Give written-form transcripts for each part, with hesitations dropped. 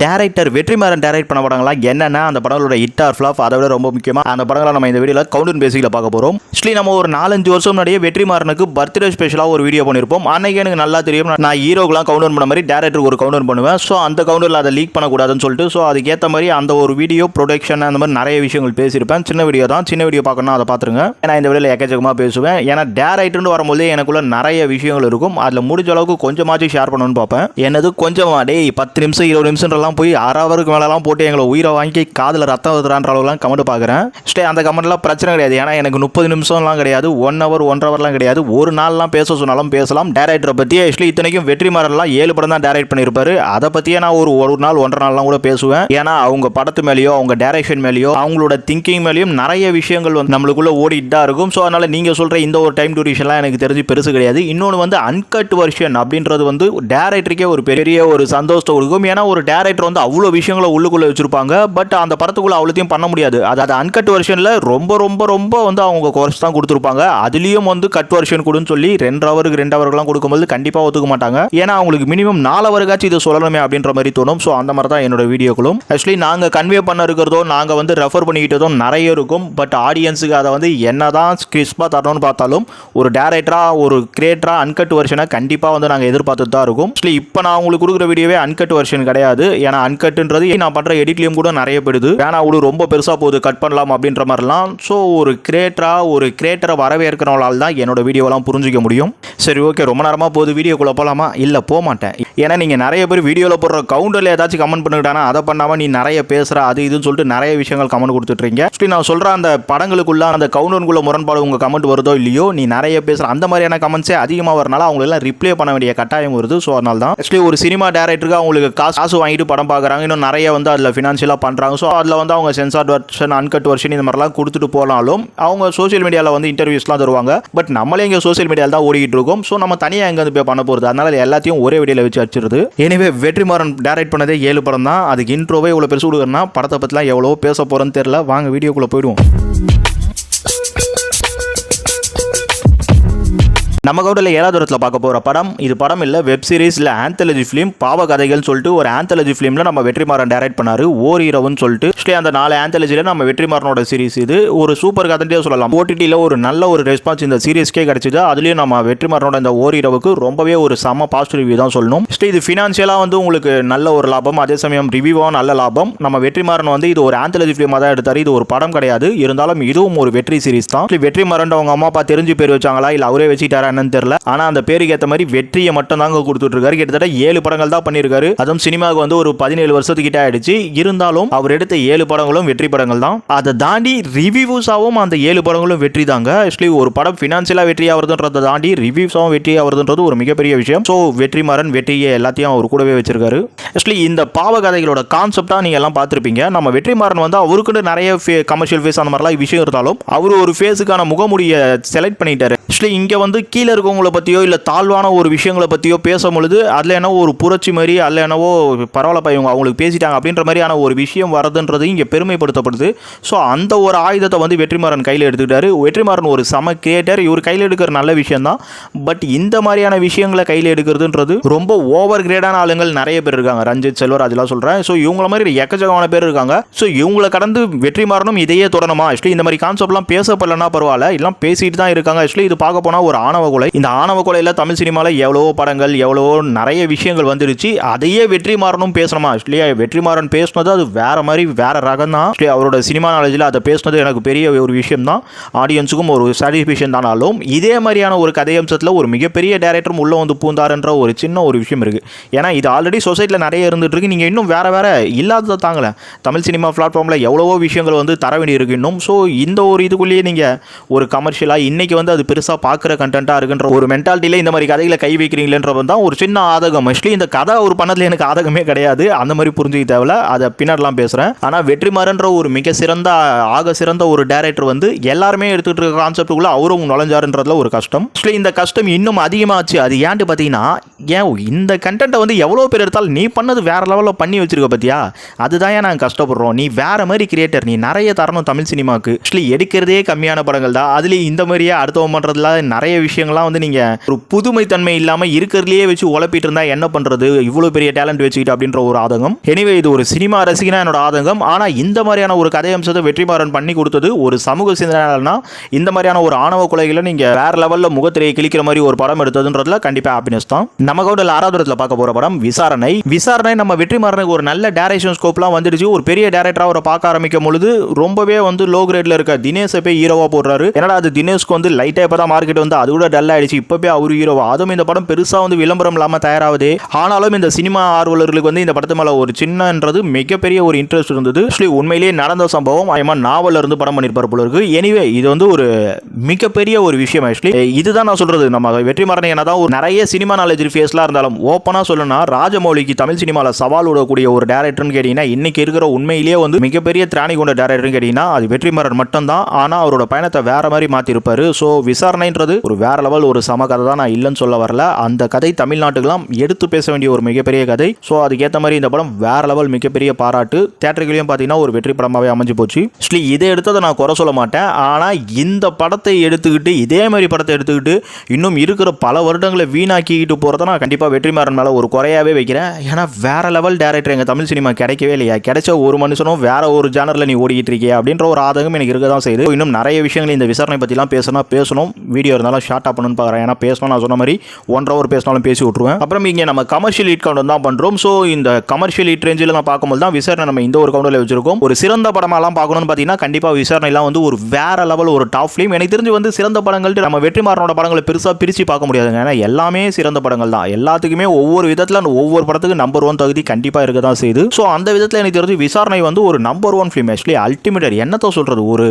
Director Vetrimaaran direct பண்ண படங்கள்லாம் என்னென்ன, அந்த படங்களோட ஹிட் ஆர் ஃப்ளாப், அதை விட ரொம்ப முக்கியமாக அந்த படங்களை நம்ம இந்த வீடியோவில் கவுண்ட் பேசிக்கில் பார்க்க போகிறோம். ஆக்சுவலி நம்ம ஒரு 4-5 வருஷம் முன்னாடியே வெற்றிமாறனுக்கு பர்த்டே ஸ்பெஷலாக ஒரு வீடியோ பண்ணியிருப்போம். அன்னைக்கு எனக்கு நல்லா தெரியும், நான் ஹீரோக்கெலாம் கவுண்ட் பண்ண மாதிரி டேரக்டருக்கு ஒரு கவுண்ட் பண்ணுவேன். ஸோ அந்த கவுண்டரில் அதை லீக் பண்ணக்கூடாதுன்னு சொல்லிட்டு ஸோ அதுக்கேற்ற மாதிரி அந்த ஒரு வீடியோ ப்ரொடக்ஷன் அந்த மாதிரி நிறைய விஷயங்கள் பேசியிருப்பேன். சின்ன வீடியோ தான், சின்ன வீடியோ பார்க்கணும் அதை பார்த்துருங்க. ஏன்னா இந்த வீடியோவில் எக்கச்சக்கமாக பேசுவேன். ஏன்னா டேரக்டர்னு வரும்போதே எனக்குள்ள நிறைய விஷயங்கள் இருக்கும். அதில் முடிஞ்ச அளவுக்கு கொஞ்சமாச்சும் ஷேர் பண்ணணும்னு பார்ப்பேன். என்னது கொஞ்சமா டே 10 நிமிஷம் 20 நிமிஷம்லாம் போய் அறவருக்கு மேலாம் போட்டு எங்களை உயிரை வாங்கி காதில் ரத்தம் வருதுறான்ற அளவுலாம் கமெண்ட் பார்க்குறேன். ஸ்டே அந்த கமெண்ட்லாம் பிரச்சனை கிடையாது. ஏன்னா எனக்கு 30 நிமிஷம்லாம் கிடையாது, 1 ஹவர் 1.5 ஹவர்லாம் கிடையாது. ஒரு நாள்லாம் பேச சொன்னாலும் பேசலாம். டேரக்டரை பற்றி ஆக்சுவலி இத்தனைக்கும் வெற்றிமாறன்லாம் 7 படம் தான் டேரக்ட் பண்ணியிருப்பாரு. அதை பற்றியே நான் ஒரு நாள் 1.5 நாள்லாம் கூட பேசுவேன். ஏன்னா அவங்க படத்து மேலேயோ அவங்க டைரக்ஷன் மேலேயோ அவங்களோட திங்கிங் மேலேயும் நிறைய விஷயங்கள் வந்து நம்மளுக்குள்ள ஓடிட்டு தான் இருக்கும். ஸோ அதனால் நீங்கள் சொல்கிற இந்த ஒரு டைம் டியூரேஷன்லாம் எனக்கு தெரிஞ்சு பெருசு கிடையாது. இன்னொன்று வந்து அன்கட் வெர்ஷன் அப்படின்றது வந்து டேரக்டருக்கே ஒரு பெரிய ஒரு சந்தோஷத்தை கொடுக்கும். ஏன்னா ஒரு டேரக்டர் வந்து அவ்வளோ விஷயங்களை உள்ளுக்குள்ளே வச்சிருப்பாங்க. பட் அந்த படத்துக்குள்ள அவ்வளோத்தையும் பண்ண முடியாது. அது அன்கட் வெர்ஷனில் ரொம்ப ரொம்ப ரொம்ப வந்து அவங்க குறைச்சி தான் கொடுத்துருப்பாங்க. அதுலேயும் வந்து கட் வெர்ஷன் கொடுன்னு சொல்லி 2 ஹவருக்கு 2 ஹவர்கள்லாம் கொடுக்கும்போது கண்டிப்பாக ஒத்துக்க மாட்டாங்க. ஏன்னா அவங்களுக்கு மினிமம் 4 ஹவருக்காச்சும் இதை சொல்லணுமே அப்படின்ற மாதிரி தோணும். ஸோ அந்த மாதிரி தான் என்னோட வீடியோக்களும். ஆக்சுவலி நாங்கள் கன்வே பண்ண இருக்கிறதோ நாங்கள் வந்து ரெஃபர் பண்ணிக்கிட்டதோ நிறைய இருக்கும். பட் ஆடியன்ஸுக்கு அதை வந்து என்னதான் கிறிஸ்பாக தரணும்னு பார்த்தாலும் ஒரு டேரக்டராக ஒரு கிரியேட்டராக அன்கட் வெர்ஷனை கண்டிப்பாக வந்து நாங்கள் எதிர்பார்த்துட்டு தான் இருக்கும். ஆக்சுவலி இப்போ நான் உங்களுக்கு கொடுக்குற வீடியோவே அன்கட் வெர்ஷன் கிடையாது. ஏன்னா அன்கட்ன்றது நான் பண்ணுற எடிட்லேயும் கூட நிறைய போயிடுது. ஏன்னா அவரு ரொம்ப பெருசாக போகுது, கட் பண்ணலாம் அப்படின்ற மாதிரிலாம். ஸோ ஒரு கிரியேட்டரை வரவேற்கிறவங்களால் தான் என்னோட வீடியோலாம் புரிஞ்சிக்க முடியும். சரி ஓகே, ரொம்ப நேரமாக போகுது, வீடியோக்குள்ளே போகலாமா? இல்லை போக மாட்டேன். ஏன்னா நீங்கள் நிறைய பேர் வீடியோவில் போடுற கவுண்டரில் ஏதாச்சும் கமெண்ட் பண்ணிக்கிட்டானா அதை பண்ணாமல் நீ நிறைய பேசுகிற அது இதுன்னு சொல்லிட்டு நிறைய விஷயங்கள் கமெண்ட் கொடுத்துட்றீங்க. ஆக்சுவலி நான் சொல்கிற அந்த படங்களுக்குள்ள அந்த கவுண்டருக்குள்ள முரண்பாடு உங்கள் கமெண்ட் வருதோ இல்லையோ, நீ நிறைய பேசுகிற அந்த மாதிரியான கமெண்ட்ஸே அதிகமாக வரனால அவங்களெல்லாம் ரிப்ளை பண்ண வேண்டிய கட்டாயம் வருது. ஸோ அதனால தான் ஆக்சுவலி ஒரு சினிமா டேரக்டருக்கு அவங்களுக்கு காசு வாங்கிட்டு படம் பார்க்குறாங்க, இன்னும் நிறைய வந்து அதில் ஃபினான்ஷியலாக பண்ணுறாங்க. ஸோ அதில் வந்து அவங்க சென்சார் வெர்ஷன் அன்கட் வெர்ஷன் இந்த மாதிரிலாம் கொடுத்துட்டு போனாலும் அவங்க சோஷியல் மீடியாவில் வந்து இன்டர்வியூஸ்லாம் தருவாங்க. பட் நம்மளே இங்கே சோஷியல் மீடியாவில் தான் ஓடிக்கிட்டு இருக்கும். ஸோ நம்ம தனியாக எங்கே வந்து போய் பண்ண போகிறது? அதனால எல்லாத்தையும் ஒரே வீடியோவில் வச்சு வச்சிருது. எனவே வெற்றிமாறன் டேரக்ட் பண்ணதே 7 படம் தான். அதுக்கு இன்ட்ரோவே இவ்வளோ பெருசு கொடுக்குறேன்னா படத்தை பற்றிலாம் எவ்வளோ பேச போகிறேன்னு தெரியல. வாங்க வீடியோக்குள்ளே போயிடுவோம். நம்ம கவுண்டில் 7வது இடத்துல பார்க்க போகிற படம், இது படம் இல்லை, வெப் சீரிஸ் இல்லை ஆந்தாலஜி ஃபிலிம், பாவ கதைகள் சொல்லிட்டு ஒரு ஆந்தாலஜி ஃபிலிமில் நம்ம வெற்றிமாறன் டைரக்ட் பண்ணார். ஓர் இரவுன்னு சொல்லிட்டு அந்த 4 ஆந்தாலஜியில் நம்ம வெற்றிமாறனோட சீரிஸ். இது ஒரு சூப்பர் கதையே சொல்லலாம். ஓடிடியில் ஒரு நல்ல ஒரு ரெஸ்பான்ஸ் இந்த சீரிஸ்க்கே கிடைச்சிது. அதுலேயும் நம்ம வெற்றிமாறனோட இந்த ஓர் இரவுக்கு ரொம்பவே ஒரு செம்ம பாசிட்டிவ் ரிவ்யூ தான் சொல்லணும். இது ஃபினான்ஷியலாக வந்து உங்களுக்கு நல்ல ஒரு லாபம், அதே சமயம் ரிவ்யூவாக நல்ல லாபம். நம்ம வெற்றிமாறன் வந்து இது ஒரு ஆந்தாலஜி ஃபிலிமாக தான் எடுத்தார். இது ஒரு படம் கிடையாது. இருந்தாலும் இதுவும் ஒரு வெற்றி சீரிஸ் தான். வெற்றிமாறன் அவங்க அம்மா அப்பா தெரிஞ்சு பேர் வச்சாங்களா இல்லை அவரே வச்சுட்டாரா என்னன்னு தெரியல. ஆனா அந்த பேருக்கு ஏற்ற மாதிரி வெற்றியை மட்டும் தாங்க கொடுத்துட்டு இருக்காரு. கிட்டத்தட்ட 7 படங்கள் தான் பண்ணியிருக்காரு. அதுவும் சினிமாவுக்கு வந்து ஒரு 17 வருஷத்துக்கிட்ட ஆயிடுச்சு. இருந்தாலும் அவர் எடுத்த 7 படங்களும் வெற்றி படங்கள் தான். அதை தாண்டி ரிவ்யூஸாவும் அந்த 7 படங்களும் வெற்றி தாங்க. ஆக்சுவலி ஒரு படம் ஃபினான்ஷியலா வெற்றி ஆகுறதுன்றதை தாண்டி ரிவ்யூஸாவும் வெற்றி ஆகுறதுன்றது ஒரு மிகப்பெரிய விஷயம். ஸோ வெற்றிமாறன் வெற்றியை எல்லாத்தையும் அவர் கூடவே வச்சிருக்காரு. ஆக்சுவலி இந்த பாவ கதைகளோட கான்செப்டா நீங்க எல்லாம் பார்த்துருப்பீங்க. நம்ம வெற்றிமாறன் வந்து அவருக்குன்னு நிறைய கமர்ஷியல் ஃபேஸ் அந்த மாதிரிலாம் விஷயம் இருந்தாலும் அவர் ஒரு ஃபேஸுக்கான முகமுடியை செலக்ட் பண்ணிட்டாரு. ஆக்சுவலி இங்கே வந்து கீழே இருக்கவங்களை பற்றியோ இல்லை தாழ்வான ஒரு விஷயங்களை பற்றியோ பேசும்பொழுது அதில் என்னவோ ஒரு புரட்சி மாதிரி அதில் என்னவோ பரவாயில்லப்பா இவங்க அவங்களுக்கு பேசிட்டாங்க அப்படின்ற மாதிரியான ஒரு விஷயம் வரதுன்றது இங்கே பெருமைப்படுத்தப்படுது. ஸோ அந்த ஒரு ஆயுதத்தை வந்து வெற்றிமாறன் கையில் எடுத்துக்கிட்டாரு. வெற்றிமாறன் ஒரு சம கிரியேட்டர். இவர் கையில் எடுக்கிற நல்ல விஷயம் தான். பட் இந்த மாதிரியான விஷயங்களை கையில் எடுக்கிறதுன்றது ரொம்ப ஓவர் கிரேடான ஆளுங்கள் நிறைய பேர் இருக்காங்க. ரஞ்சித், செல்வர் அதெல்லாம் சொல்கிறேன். ஸோ இவங்கள மாதிரி எக்கச்சக்கமான பேர் இருக்காங்க. ஸோ இவங்களை கடந்து வெற்றிமாறனும் இதையே தொடரணுமா? ஆக்சுவலி இந்த மாதிரி கான்செப்ட்லாம் பேசப்படலன்னா பரவாயில்ல, எல்லாம் பேசிட்டு தான் இருக்காங்க. ஆக்சுவலி இது பார்க்க போனால் ஒரு ஆணவ கொலை. இந்த ஆணவ கொலையில் தமிழ் சினிமாவில் எவ்வளவோ படங்கள் எவ்வளவோ நிறைய விஷயங்கள் வந்துருச்சு. அதையே வெற்றிமாறனும் பேசணுமா? ஆக்சுவலி வெற்றிமாறன் பேசினது அது வேற மாதிரி வேற ரகம் தான். அவரோட சினிமா நாலேஜில் அதை பேசினது எனக்கு பெரிய ஒரு விஷயம் தான். ஆடியன்ஸுக்கும் ஒரு சாட்டிஸ்ஃபேக்ஷன் தானாலும் இதே மாதிரியான ஒரு கதையம்சத்தில் ஒரு மிகப்பெரிய டேரக்டரும் உள்ள வந்து பூந்தாருன்ற ஒரு சின்ன ஒரு விஷயம் இருக்குது. ஏன்னா இது ஆல்ரெடி சொசைட்டியில் நிறைய இருந்துட்டு இருக்கு. நீங்கள் இன்னும் வேற வேற இல்லாததை தாங்கல. தமிழ் சினிமா பிளாட்ஃபார்மில் எவ்வளவோ விஷயங்கள் வந்து தர வேண்டி இருக்கு இன்னும். ஸோ இந்த ஒரு இதுக்குள்ளேயே நீங்கள் ஒரு கமர்ஷியலாக இன்னைக்கு வந்து அது பெருசாக பார்க்குற கண்டென்ட்டாக இருக்குன்ற ஒரு மென்டாலிட்டியில் இந்த மாதிரி கதைகளை கை வைக்கிறீங்களேன்றவன் தான் ஒரு சின்ன ஆதகம். ஆக்சுவலி இந்த கதை அவர் பண்ணதில் எனக்கு ஆதகமே கிடையாது. அந்த மாதிரி புரிஞ்சுக்க தேவையில்ல, அதை பின்னாடிலாம் பேசுகிறேன். ஆனால் வெற்றிமாறன்ற ஒரு மிக சிறந்த ஆக சிறந்த ஒரு டேரக்டர் வந்து எல்லாருமே எடுத்துகிட்டு இருக்க கான்செப்டுக்குள்ள அவரும் நுழைஞ்சாருன்றதுல ஒரு கஷ்டம். ஆக்சுவலி இந்த கஷ்டம் இன்னும் அதிகமாச்சு. அது ஏன்ட்டு பார்த்தீங்கன்னா, ஏன் இந்த கண்டென்ட்டை வந்து எவ்வளோ பேர் எடுத்தாலும் நீ பண்ணது வேற லெவலில் பண்ணி வச்சிருக்க பார்த்தியா, அதுதான் ஏன் நாங்கள் கஷ்டப்படுறோம். நீ வேற மாதிரி கிரியேட்டர், நீ நிறைய தரணும் தமிழ் சினிமாவுக்கு. ஆக்சுவலி எடுக்கிறதே கம்மியான படங்கள் தான். அதுலேயும் இந்த மாதிரியே அடுத்தவன் பண்ணுறதுல நிறைய விஷயங்கள்லாம் வந்து நீங்கள் ஒரு புதுமை தன்மை இல்லாமல் இருக்கிறதுலையே வச்சு உழப்பிட்டு இருந்தால் என்ன பண்ணுறது, இவ்வளோ பெரிய டேலண்ட் வச்சுக்கிட்டு அப்படின்ற ஒரு ஆதங்கம். எனிவே இது ஒரு சினிமா ரசிகனா என்னோட ஆதங்கம். ஆனால் இந்த மாதிரியான ஒரு கதை அம்சத்தை வெற்றிமாறன் பண்ணி கொடுத்தது ஒரு சமூக சிந்தனைனா இந்த மாதிரியான ஒரு ஆணவ கொலைகளை நீங்கள் வேற லெவலில் முகத்திரையை கிழிக்கிற மாதிரி ஒரு படம் எடுத்ததுன்றதுல கண்டிப்பாக ஹாப்பினஸ் தான். நம்ம கூட ஆறாவதுல பார்க்க போகிற படம் விசாரணை. விசாரணை நம்ம வெற்றிமாறனுக்கு ஒரு நல்ல டைரக்ஷன் ஸ்கோப்லாம் வந்துடுச்சு. ஒரு பெரிய டேரக்டராக அவரை பார்க்க ஆரம்பிக்கும் பொழுது ரொம்பவே வந்து லோ கிரேட்ல இருக்க தினேஷை போய் ஹீரோவா போடுறாரு. ஏன்னா அது தினேஷ்க்கு வந்து லைட்டாக இப்போ தான் மார்க்கெட் வந்து அது கூட டல் ஆயிடுச்சு. இப்போ போய் அவர் ஹீரோவா, அதுவும் இந்த படம் பெருசாக வந்து விளம்பரம் இல்லாமல் தயாராகுது. ஆனாலும் இந்த சினிமா ஆர்வலர்களுக்கு வந்து இந்த படத்து மேலே ஒரு சின்னன்றது மிகப்பெரிய ஒரு இன்ட்ரெஸ்ட் இருந்தது. உண்மையிலேயே நடந்த சம்பவம் நாவல் இருந்து படம் பண்ணியிருப்பார் போல இருக்கு. எனிவே இது வந்து ஒரு மிகப்பெரிய ஒரு விஷயம். ஆக்சுவலி இதுதான் நான் சொல்றது. நம்ம வெற்றிமாறன் என்னதான் ஒரு நிறைய சினிமா நாலேஜ் ஃபேஸ்லாம் இருந்தாலும் ஓப்பனாக சொல்லணும்னா ராஜமௌலிக்கு தமிழ் சினிமாவில் சவால் விடக்கூடிய ஒரு டேரக்டர்னு கேட்டீங்கன்னா இன்னைக்கு இருக்கிற உண்மையிலேயே வந்து மிகப்பெரிய திராணி கொண்ட டேரக்டர்னு கேட்டீங்கன்னா அது வெற்றிமாறன் மட்டும்தான். ஆனால் அவரோட பயணத்தை வேற மாதிரி மாற்றிருப்பாரு. ஸோ விசாரணைன்றது ஒரு வேற லெவல் ஒரு சம கதை தான். நான் இல்லைன்னு சொல்ல வரல. அந்த கதை தமிழ்நாட்டுக்கெல்லாம் எடுத்து பேச வேண்டிய ஒரு மிகப்பெரிய கதை. ஸோ அதுக்கேற்ற மாதிரி இந்த படம் வேற லெவல் மிகப்பெரிய பாராட்டு. தியேட்டர்களையும் பார்த்தீங்கன்னா ஒரு வெற்றி படமாகவே அமைஞ்சு போச்சு. இதை எடுத்ததை நான் குறை சொல்ல மாட்டேன். ஆனால் இந்த படத்தை எடுத்துக்கிட்டு இதே மாதிரி படத்தை எடுத்துக்கிட்டு இன்னும் இருக்கிற பல வருடங்களை வீணாக்கிட்டு போகிறத நான் கண்டிப்பாக வெற்றிமாறன் மேலே ஒரு குறையாவே வைக்கிறேன். ஏன்னா வேற லெவல் டேரக்டர் எங்கள் தமிழ் சினிமா கிடைக்கவே இல்லையா, கிடைச்ச ஒரு மனுஷனும் வேற ஒரு ஜானரில் நீ ஓடிக்கிட்டு இருக்கியா அப்படின்ற ஒரு ஆதகம் எனக்கு இருக்க தான் செய்யுது. இன்னும் நிறைய விஷயங்கள் இந்த விசாரணை பற்றிலாம் பேசணும். வீடியோ இருந்தாலும் ஷார்ட்டாக பண்ணணும்னு பார்க்குறேன். ஏன்னா பேசணும், நான் சொன்ன மாதிரி 1 hour பேசினாலும் பேசி விட்ருவேன். அப்புறம் இங்கே நம்ம கமர்ஷியல் ஹிட் கவுண்ட் தான் பண்ணுறோம். ஸோ இந்த கமர்ஷியல் ஹிட் ரேஞ்சில் நான் பார்க்கும்போது தான் விசாரணை நம்ம இந்த ஒரு கவுண்டில் வச்சிருக்கோம். ஒரு சிறந்த படமாலாம் பார்க்கணும்னு பார்த்தீங்கன்னா கண்டிப்பாக விசாரணைலாம் வந்து ஒரு வேற லெவல் ஒரு டாப் ஃபிலிம். எனக்கு தெரிஞ்சு வந்து சிறந்த படங்கள் நம்ம வெற்றிமாறனோட படங்களை பெருசாக பிரித்து பார்க்க முடியாதுங்க. ஏன்னா எல்லாமே சிறந்த படங்கள் தான். எல்லாத்துக்குமே ஒவ்வொரு விதத்தில் ஒவ்வொரு படத்துக்கு நம்பர் 1 தகுதி கண்டிப்பாக இருக்க தான் செய்யுது. ஸோ அந்த விதத்தில் எனக்கு தெரிஞ்சு விசாரணை வந்து ஒரு நம்பர் 1 ஃபிலிம். ஆக்சுவலி அல்டிமேட் என்னத்தை சொல்கிறது, ஒரு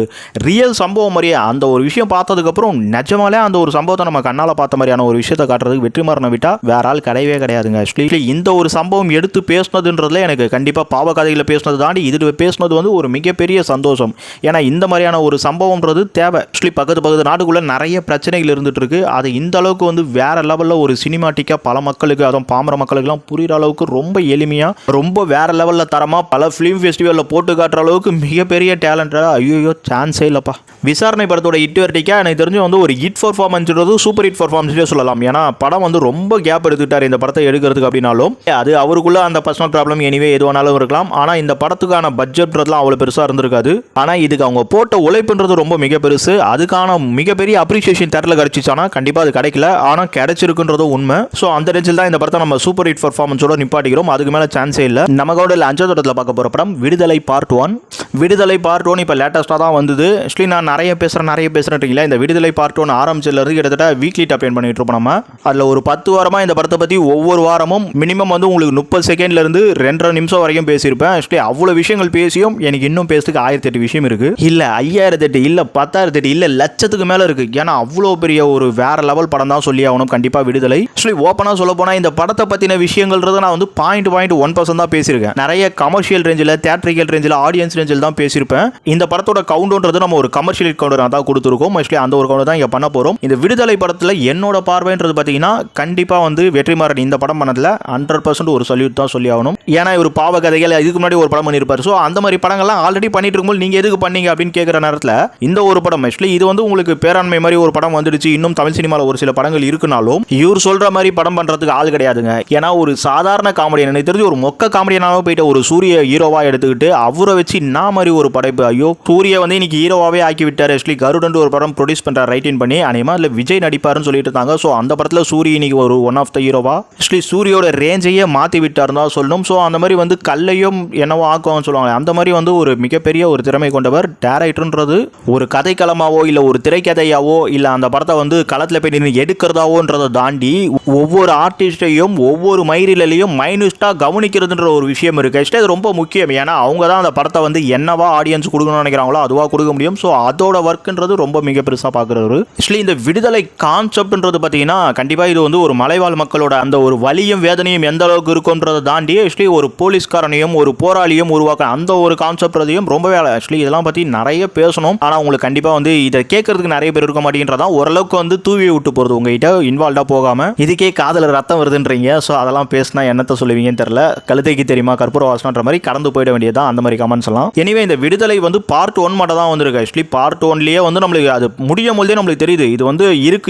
ரியல் சம்பவம் மாதிரியே அந்த ஒரு விஷயம் பார்த்ததுக்கப்புறம் நிஜமாலே அந்த ஒரு சம்பவத்தை நம்ம கண்ணால் பார்த்த மாதிரியான ஒரு விஷயத்தை காட்டுறதுக்கு வெற்றிமாறனை விட்டால் வேற ஆள் கிடையவே கிடையாதுங்க. ஆக்சுவலி இந்த ஒரு சம்பவம் எடுத்து பேசினதுன்றதுல எனக்கு கண்டிப்பாக பாவ கதைகளை பேசினது தாண்டி இது பேசினது வந்து ஒரு மிகப்பெரிய சந்தோஷம். ஏன்னா இந்த மாதிரியான ஒரு சம்பவம்ன்றது தேவை. ஆக்சுவலி பக்கத்து நாடுக்குள்ளே நிறைய பிரச்சனைகள் இருந்துட்டு இருக்கு. அது இந்த அளவுக்கு வந்து வேற லெவலில் ஒரு சினிமாட்டிக்காக பல மக்களுக்கு, அதுவும் பாமர மக்களுக்குலாம் புரிகிற அளவுக்கு ரொம்ப எளிமையாக ரொம்ப வேற லெவலில் தரமாக பல ஃபிலிம் ஃபெஸ்டிவலில் போட்டு காட்டுற அளவுக்கு மிகப்பெரிய டேலண்டாக ஐயோ சான்ஸே இல்லைப்பா. விசாரணை படத்தோட ஹிட் வெர்டிக்கா எனக்கு தெரிஞ்சு வந்து ஒரு ஹிட் பர்ஃபார்மன்ஸ்ன்றது சூப்பர் ஹிட் பர்ஃபார்மன்ஸ்லேயே சொல்லலாம். ஏன்னா படம் வந்து ரொம்ப கேப் எடுத்துக்கிட்டார் இந்த படத்தை எடுக்கிறதுக்கு. அப்படின்னாலும் அது அவருக்குள்ள அந்த பர்சனல் ப்ராப்ளம் எனிவே எது வேணாலும் இருக்கலாம். ஆனால் இந்த படத்துக்கான பட்ஜெட்ன்றதுலாம் அவ்வளோ பெருசாக இருந்திருக்காது. ஆனால் இதுக்கு அவங்க போட்ட உழைப்புன்றது ரொம்ப மிக பெருசு. அதுக்கான மிகப்பெரிய அப்ரிசியேஷன் தேட்டரில் கிடைச்சிச்சானா கண்டிப்பாக அது கிடைக்கல. ஆனால் கிடைச்சிருக்குன்றதும் உண்மை. ஸோ அந்த ரேஞ்சில் தான் இந்த படத்தை நம்ம சூப்பர் ஹிட் பர்ஃபார்மன்ஸோட நிப்பாட்டிக்கிறோம். அதுக்கு மேலே சான்ஸே இல்லை. நமக்கோட 5வது இடத்துல பார்க்க போகிற படம் விடுதலை பார்ட் 1. விடுதலை பார்ட் 1 இப்போ லேட்டஸ்ட்டாக தான் வந்தது. ஆக்சுவலி நான் நிறைய பேசுகிறேன். இந்த விடுதலை பார்ட் 1 ஆரம்பிச்சதுலேருந்து கிட்டத்தட்ட வீக்லி டாப்லைன் பண்ணிட்டு இருப்போம். நம்ம அதில் ஒரு 10 வாரமாக இந்த படத்தை பற்றி ஒவ்வொரு வாரமும் மினிமம் வந்து உங்களுக்கு 30 செகண்ட்லேருந்து 2.5 நிமிஷம் வரைக்கும் பேசியிருப்பேன். ஆக்சுவலி அவ்வளோ விஷயங்கள் பேசியும் எனக்கு இன்னும் பேசுறதுக்கு 1008 விஷயம் இருக்குது. இல்லை 5008, இல்லை 10,008, இல்லை லட்சத்துக்கு மேலே இருக்குது. ஏன்னா அவ்வளோ பெரிய ஒரு வேற லெவல் படம் தான் சொல்லி ஆகணும் கண்டிப்பாக விடுதலை. ஆக்சுவலி ஓப்பனாக சொல்ல போனால் இந்த படத்தை பற்றின விஷயங்கள்ன்றதை நான் வந்து 0.1% தான் பேசியிருக்கேன். நிறைய கமர்ஷியல் ரேஞ்சில், தியேட்ரிக்கல் ரேஞ்சில், ஆடியன்ஸ் ரேஞ்சில் தான் பேசியிருப்பேன். இந்த படத்தோட கவுண்டோன்றது நம்ம ஒரு கமர்ஷியல் கவுண்டர் தான் கொடுத்துருக்கோம். ஆக்சுவலி அந்த ஒரு கவுண்டர் தான் இங்கே பண்ண போகிறோம். இந்த விடுதலை படத்தில் என்னோட பார்வைன்றது பார்த்தீங்கன்னா கண்டிப்பாக வந்து வெற்றிமாறன் இந்த படம் பண்ணதில் 100% ஒரு சல்யூட் தான் சொல்லி ஆகணும். ஏன்னா ஒரு பாவ கதைகள் இதுக்கு முன்னாடி ஒரு படம் பண்ணியிருப்பார். ஸோ அந்த மாதிரி படங்கள்லாம் ஆல்ரெடி பண்ணிட்டு இருக்கும்போது நீங்கள் எதுக்கு பண்ணீங்க அப்படின்னு கேட்குற நேரத்தில் இந்த ஒரு படம் ஆக்சுவலி இது வந்து உங்களுக்கு பேராண்மை மாதிரி ஒரு படம் வந்துடுச்சு. இன்னும் தமிழ் சினிமாவில் ஒரு சில படங்கள் இருக்குனாலும் இவர் சொல்கிற மாதிரி படம் பண்ணுறதுக்கு ஆள் கிடையாதுங்க. ஏன்னா ஒரு சாதாரண காமெடியன், எனக்கு தெரிஞ்சு ஒரு மொக்க காமெடியனாக போயிட்டு ஒரு சூரிய ஹீரோவாக எடுத்துக்கிட்டு அவரை வச்சு நான் மாதிரி ஒரு படைப்பு. ஐயோ சூரிய வந்து இன்னைக்கு ஹீரோவாகவே ஆக்கி விட்டார். ஆக்சுவலி கருடன் ஒரு படம் ப்ரொடியூஸ் பண்ணுற ரைட்டிங் பண்ணி அனைமா இல்லை விஜய் நடிப்பாருன்னு சொல்லிட்டு இருந்தாங்க. ஸோ அந்த படத்தில் சூரிய இன்னைக்கு ஒரு ஒன் ஆஃப் த ஹீரோவா ஆக்சுவலி சூரியோட ரேஞ்சையே மாற்றி விட்டார் தான் சொல்லணும். ஸோ அந்த மாதிரி வந்து கல்லையும் என்னவோ ஆக்குவான்னு சொல்லுவாங்க. அந்த மாதிரி வந்து ஒரு மிகப்பெரிய ஒரு திறமை கொண்டவர். டேரக்டர்ன்றது ஒரு கதைக்களமாவோ இல்லை ஒரு திரைக்கதையாவோ இல்லை அந்த படத்தை வந்து களத்தில் போய் நின்று எடுக்கிறதாவோன்றதை தாண்டி ஒவ்வொரு ஆர்டிஸ்டையும் ஒவ்வொரு மைரிலையும் மைனூஸ்டாக கவனிக்கிறதுன்ற ஒரு விஷயம் இருக்குது. ஆக்சுவலி அது ரொம்ப முக்கியம். ஏன்னா அவங்க தான் அந்த படத்தை வந்து என்னவா ஆடியன்ஸ் கொடுக்கணும்னு நினைக்கிறாங்களோ அதுவாக கொடுக்க முடியும். ஸோ அதோட ஒர்க்குன்றது ரொம்ப மிக பெருசாக பார்க்குறவர். ஆக்சுவலி இந்த விடுதலை கான்செப்ட்ன்றது பார்த்தீங்கன்னா கண்டிப்பாக இது வந்து ஒரு மலைவாழ் மக்களோட அந்த ஒரு வலியும் வேதனையும் எந்த அளவுக்கு இருக்கும்ன்றதை தாண்டி ஆக்சுவலி ஒரு போலீஸ்காரனையும் ஒரு போராளியும் உருவாக்க அந்த ஒரு கான்செப்ட்றதையும் ரொம்பவே ஆக்சுவலி இதெல்லாம் பற்றி நிறைய பேசணும். ஆனால் உங்களுக்கு கண்டிப்பாக வந்து இதை கேட்கறதுக்கு நிறைய பேர் இருக்க மாட்டேங்கிறதான் ஓரளவுக்கு வந்து தூவி விட்டு போகிறது உங்ககிட்ட இன்வால்வ்டாக போகாமல். இதுக்கே காதல ரத்தம் வருதுன்றீங்க. ஸோ அதெல்லாம் பேசினா என்னத்தை சொல்லுவீங்கன்னு தெரியல. கழுதைக்கு தெரியுமா கற்பூர வாசனன்ற மாதிரி கடந்து போயிட வேண்டியதான் அந்த மாதிரி கமெண்ட்ஸ் எல்லாம். எனிவே இந்த விடுதலை வந்து பார்ட் 1 மட்டும் தான் வந்திருக்கு. ஆக்சுவலி பார்ட் 1லயே வந்து நம்மளுக்கு அது முடியும் போதே நம்மளுக்கு உங்களுக்கு தெரியுது இது வந்து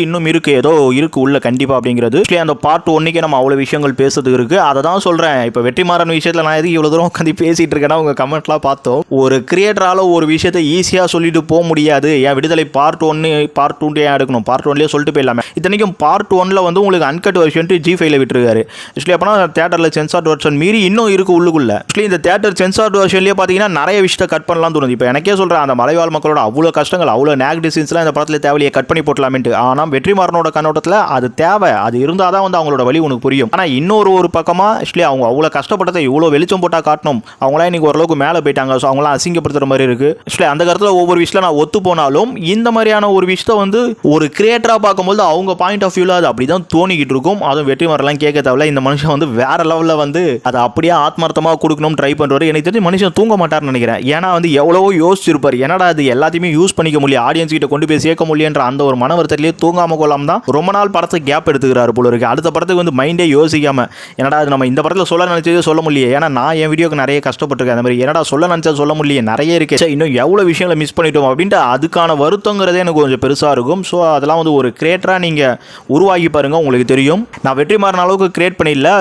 இன்னும் இருக்கு ஏதோ இருக்கு உள்ள கண்டிப்பா அப்படிங்கிறது. அந்த பார்ட் 1க்கே நம்ம அவ்வளவு விஷயங்கள் பேசுறதுக்கு இருக்கு. அதை தான் சொல்றேன். இப்போ வெற்றிமாறன் விஷயத்துல நான் எதுக்கு இவ்வளவு தூரம் உட்காந்து பேசிட்டு இருக்கேன்னா உங்க கமெண்ட்லாம் பார்த்தோம். ஒரு கிரியேட்டரால ஒரு விஷயத்தை ஈஸியா சொல்லிட்டு போக முடியாது. ஏன் விடுதலை பார்ட் 1 பார்ட் 2 எடுக்கணும், பார்ட் 1லயே சொல்லிட்டு போயிடலாமே. இத்தனைக்கும் பார்ட் 1ல வந்து உங்களுக்கு அன்கட் வெர்ஷன் G5ல விட்டுருக்காரு. ஆக்சுவலி அப்பனா தியேட்டர்ல சென்சார்ட் வெர்ஷன் மீறி இன்னும் இருக்கு உள்ளுக்குள்ள. ஆக்சுவலி இந்த தியேட்டர் சென்சார்ட் வெர்ஷன்லயே பாத்தீங்கன்னா நிறைய விஷயத்தை கட் பண்ணலாம் தோணுது. இப்போ எனக்கே சொல்றேன், அந்த மலைவாழ் மக்களோட அவ்வளவு கஷ்டங்கள் அவ்வளவு நேகட்டிவ் சீன்ஸ்லாம் இந்த படத்துல தேவையை கட் பண்ணி போட்டலாம்ட்டு. ஆனா வெற்றிமாறனோட கண்ணோட்டத்தில் அது தேவை, அது இருந்தால் தான் வந்து அவங்களோட வழி உனக்கு புரியும். ஆனால் இன்னொரு பக்கமாக ஆக்சுவலி அவங்க அவ்வளோ கஷ்டப்பட்டதை இவ்வளோ வெளிச்சம் போட்டால் காட்டணும். அவங்களாம் இன்னைக்கு ஓரளவுக்கு மேலே போயிட்டாங்க. ஸோ அவங்களாம் அசிங்கப்படுத்துகிற மாதிரி இருக்கு. ஆக்சுவலி அந்த கருத்தில் ஒவ்வொரு விஷயத்தில் நான் ஒத்து போனாலும் இந்த மாதிரியான ஒரு விஷயத்தை வந்து ஒரு கிரியேட்டராக பார்க்கும்போது அவங்க பாயிண்ட் ஆஃப் வியூவில் அது அப்படி தான் தோணிக்கிட்டு இருக்கும். அதுவும் வெற்றிமாறலாம் கேட்க தேவையில்ல. இந்த மனுஷன் வந்து வேற லெவலில் வந்து அதை அப்படியே ஆத்மார்த்தமாக கொடுக்கணும் ட்ரை பண்ணுறாரு. எனக்கு தெரிஞ்சு மனுஷன் தூங்க மாட்டார்னு நினைக்கிறேன். ஏன்னா வந்து எவ்வளவோ யோசிச்சிருப்பார். என்னடா அது எல்லாத்தையுமே யூஸ் பண்ணிக்க முடியும், ஆடியன்ஸ் கிட்ட கொண்டு போய் சேர்க்க முடியுன்ற அந்த ஒரு மன வருத்தத்திலேயே தூங்காம கொள்ளாம தான் ரொம்ப நாள் படத்துக்கு கேப் எடுத்துக்கிறாரு போல இருக்கு. அடுத்த படத்துக்கு வந்து மைண்டே யோசிக்காம என்னடா அது நம்ம இந்த படத்தில் சொல்ல நினைச்சது சொல்ல முடியல. ஏன்னா நான் என் வீடியோக்கு நிறைய கஷ்டப்பட்டிருக்கேன். அந்த மாதிரி என்னடா சொல்ல நினைச்சது சொல்ல முடியல, நிறைய இருக்கு, இன்னும் எவ்வளவு விஷயங்களை மிஸ் பண்ணிட்டோம் அப்படின்ட்டு அதுக்கான வருத்தங்கிறதே எனக்கு கொஞ்சம் பெருசாக இருக்கும். ஸோ அதெல்லாம் வந்து ஒரு கிரியேட்டராக நீங்கள் உருவாகி பாருங்க, உங்களுக்கு தெரியும். நான் வெற்றிமாறன் அளவுக்கு கிரியேட் பண்ணிடல,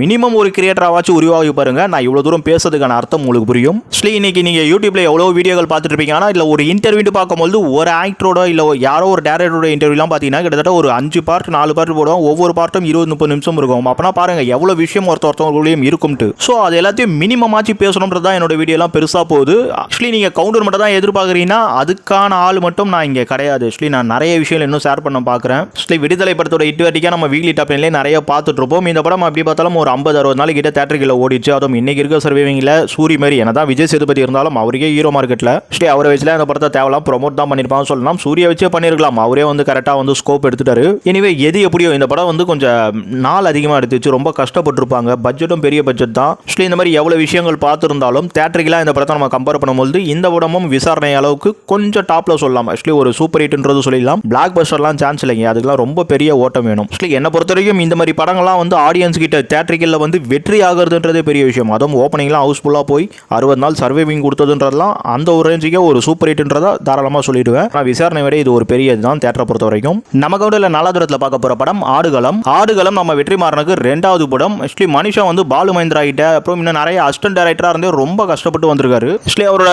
மினிமம் ஒரு கிரியேட்டராவாச்சும் உருவாகி பாருங்க. நான் இவ்வளோ தூரம் பேசுறதுக்கான அர்த்தம் உங்களுக்கு புரியும். இன்னைக்கு நீங்கள் யூடியூப்ல எவ்வளோ வீடியோக்கள் பார்த்துட்டு இருப்பீங்க. ஆனால் இல்லை ஒரு இன்டர்வியூ பார்க்கும்போது ஒரு ஆக்டரோட இல்லை யாரோ ஒரு டேரக்டரோட இன்டர்வியூலாம் பார்த்தீங்கன்னா கிட்டத்தட்ட ஒரு 5 பார்ட் 4 பார்ட் போடுவோம். ஒவ்வொரு பார்ட்டும் 20-30 நிமிஷம் இருக்கும். அப்பனா பாருங்க எவ்வளவு விஷயம் ஒருத்தவங்களுடையும் இருக்கும்ட்டு. ஸோ அது எல்லாத்தையும் மினிமம் ஆச்சு பேசணும்ன்றது தான் என்னோட வீடியோலாம் பெருசாக போகுது. ஆக்சுவலி நீங்கள் கவுண்டர் மட்டும் தான் எதிர்பார்க்குறீங்கன்னா அதுக்கான ஆள் மட்டும் நான் இங்கே கிடையாது. ஆக்சுவலி நான் நிறைய விஷயங்கள் இன்னும் ஷேர் பண்ண பார்க்குறேன். ஆக்சுவலி விடுதலை படத்தோட இட்டுவட்டிக்காக நம்ம வீக்லி டாப் 10லேயே நிறைய பார்த்துட்டு இருப்போம். இந்த படம் அப்படி பார்த்தாலும் ஒரு 50-60 நாள் கிட்ட தேட்டருக்குள்ள ஓடிச்சு. அதுவும் இன்னைக்கு இருக்க சர்வைவிங்கில் சூரி மாதிரி என்னதான் விஜய் சேதுபதி இருந்தாலும் அவருக்கே ஹீரோ மார்க்கெட்டில் அவரை வச்சுல அந்த படத்தை தேவலாம் ப்ரொமோட் தான் பண்ணியிருப்பான்னு சொல்லலாம். சூரிய வச்சே பண்ணியிருக்கலாம், அவரே வந்து கரெக்டாக வந்து ஸ்கோப் எடுத்துட்டாரு. எனிவே எது எப்படியோ இந்த படம் வந்து கொஞ்சம் நாள் அதிகமாக எடுத்துச்சு, ரொம்ப கஷ்டப்பட்டிருப்பாங்க. பட்ஜெட்டும் பெரிய பட்ஜெட் தான். இந்த மாதிரி எவ்வளோ விஷயங்கள் பார்த்துருந்தாலும் தேட்டருக்குலாம் இந்த படத்தை நம்ம கம்பேர் பண்ணும்போது இந்த படமும் விசாரணை அளவுக்கு கொஞ்சம் டாப்பில் சொல்லலாம். ஆக்சுவலி ஒரு சூப்பர் ஹிட்ன்றது சொல்லிடலாம். பிளாக் பஸ்டர்லாம் சான்ஸ் இல்லைங்க, அதுக்கெல்லாம் ரொம்ப பெரிய ஓட்டம் வேணும். ஆக்சுவலி என்னை பொறுத்த வரைக்கும் இந்த மாதிரி படங்கள்லாம் வந்து ஆடியன்ஸ் கிட்ட தேட்டருக்குள்ள வந்து வெற்றி ஆகுறதுன்றதே பெரிய விஷயம். அதுவும் ஓப்பனிங்லாம் ஹவுஸ்ஃபுல்லாக போய் 60 நாள் சர்வைவிங் கொடுத்ததுன்றதுலாம் அந்த ஒரு ரேஞ்சுக்கே ஒரு சூப்பர் ஹிட்ன்றதா தாராளமாக சொல்லிடுவேன். ஆனால் விசாரணை விட இது ஒரு பெரிய இதுதான் தேட்டரை பொறுத்த வரைக்கும். நம்ம கவுண்டில் நாலாவதுரத்தில் பார்க்க போகிற படம் ஆடுகளம். ஆடுகளம் நம்ம வெற்றிமாறனுக்கு 2வது படம். ஆக்சுவலி மனுஷன் வந்து பாலு மகேந்திரா கிட்ட அப்புறம் இன்னும் நிறைய அசிஸ்டன்ட் டைரக்டராக இருந்தே ரொம்ப கஷ்டப்பட்டு வந்திருக்காரு. ஆக்சுவலி அவரோட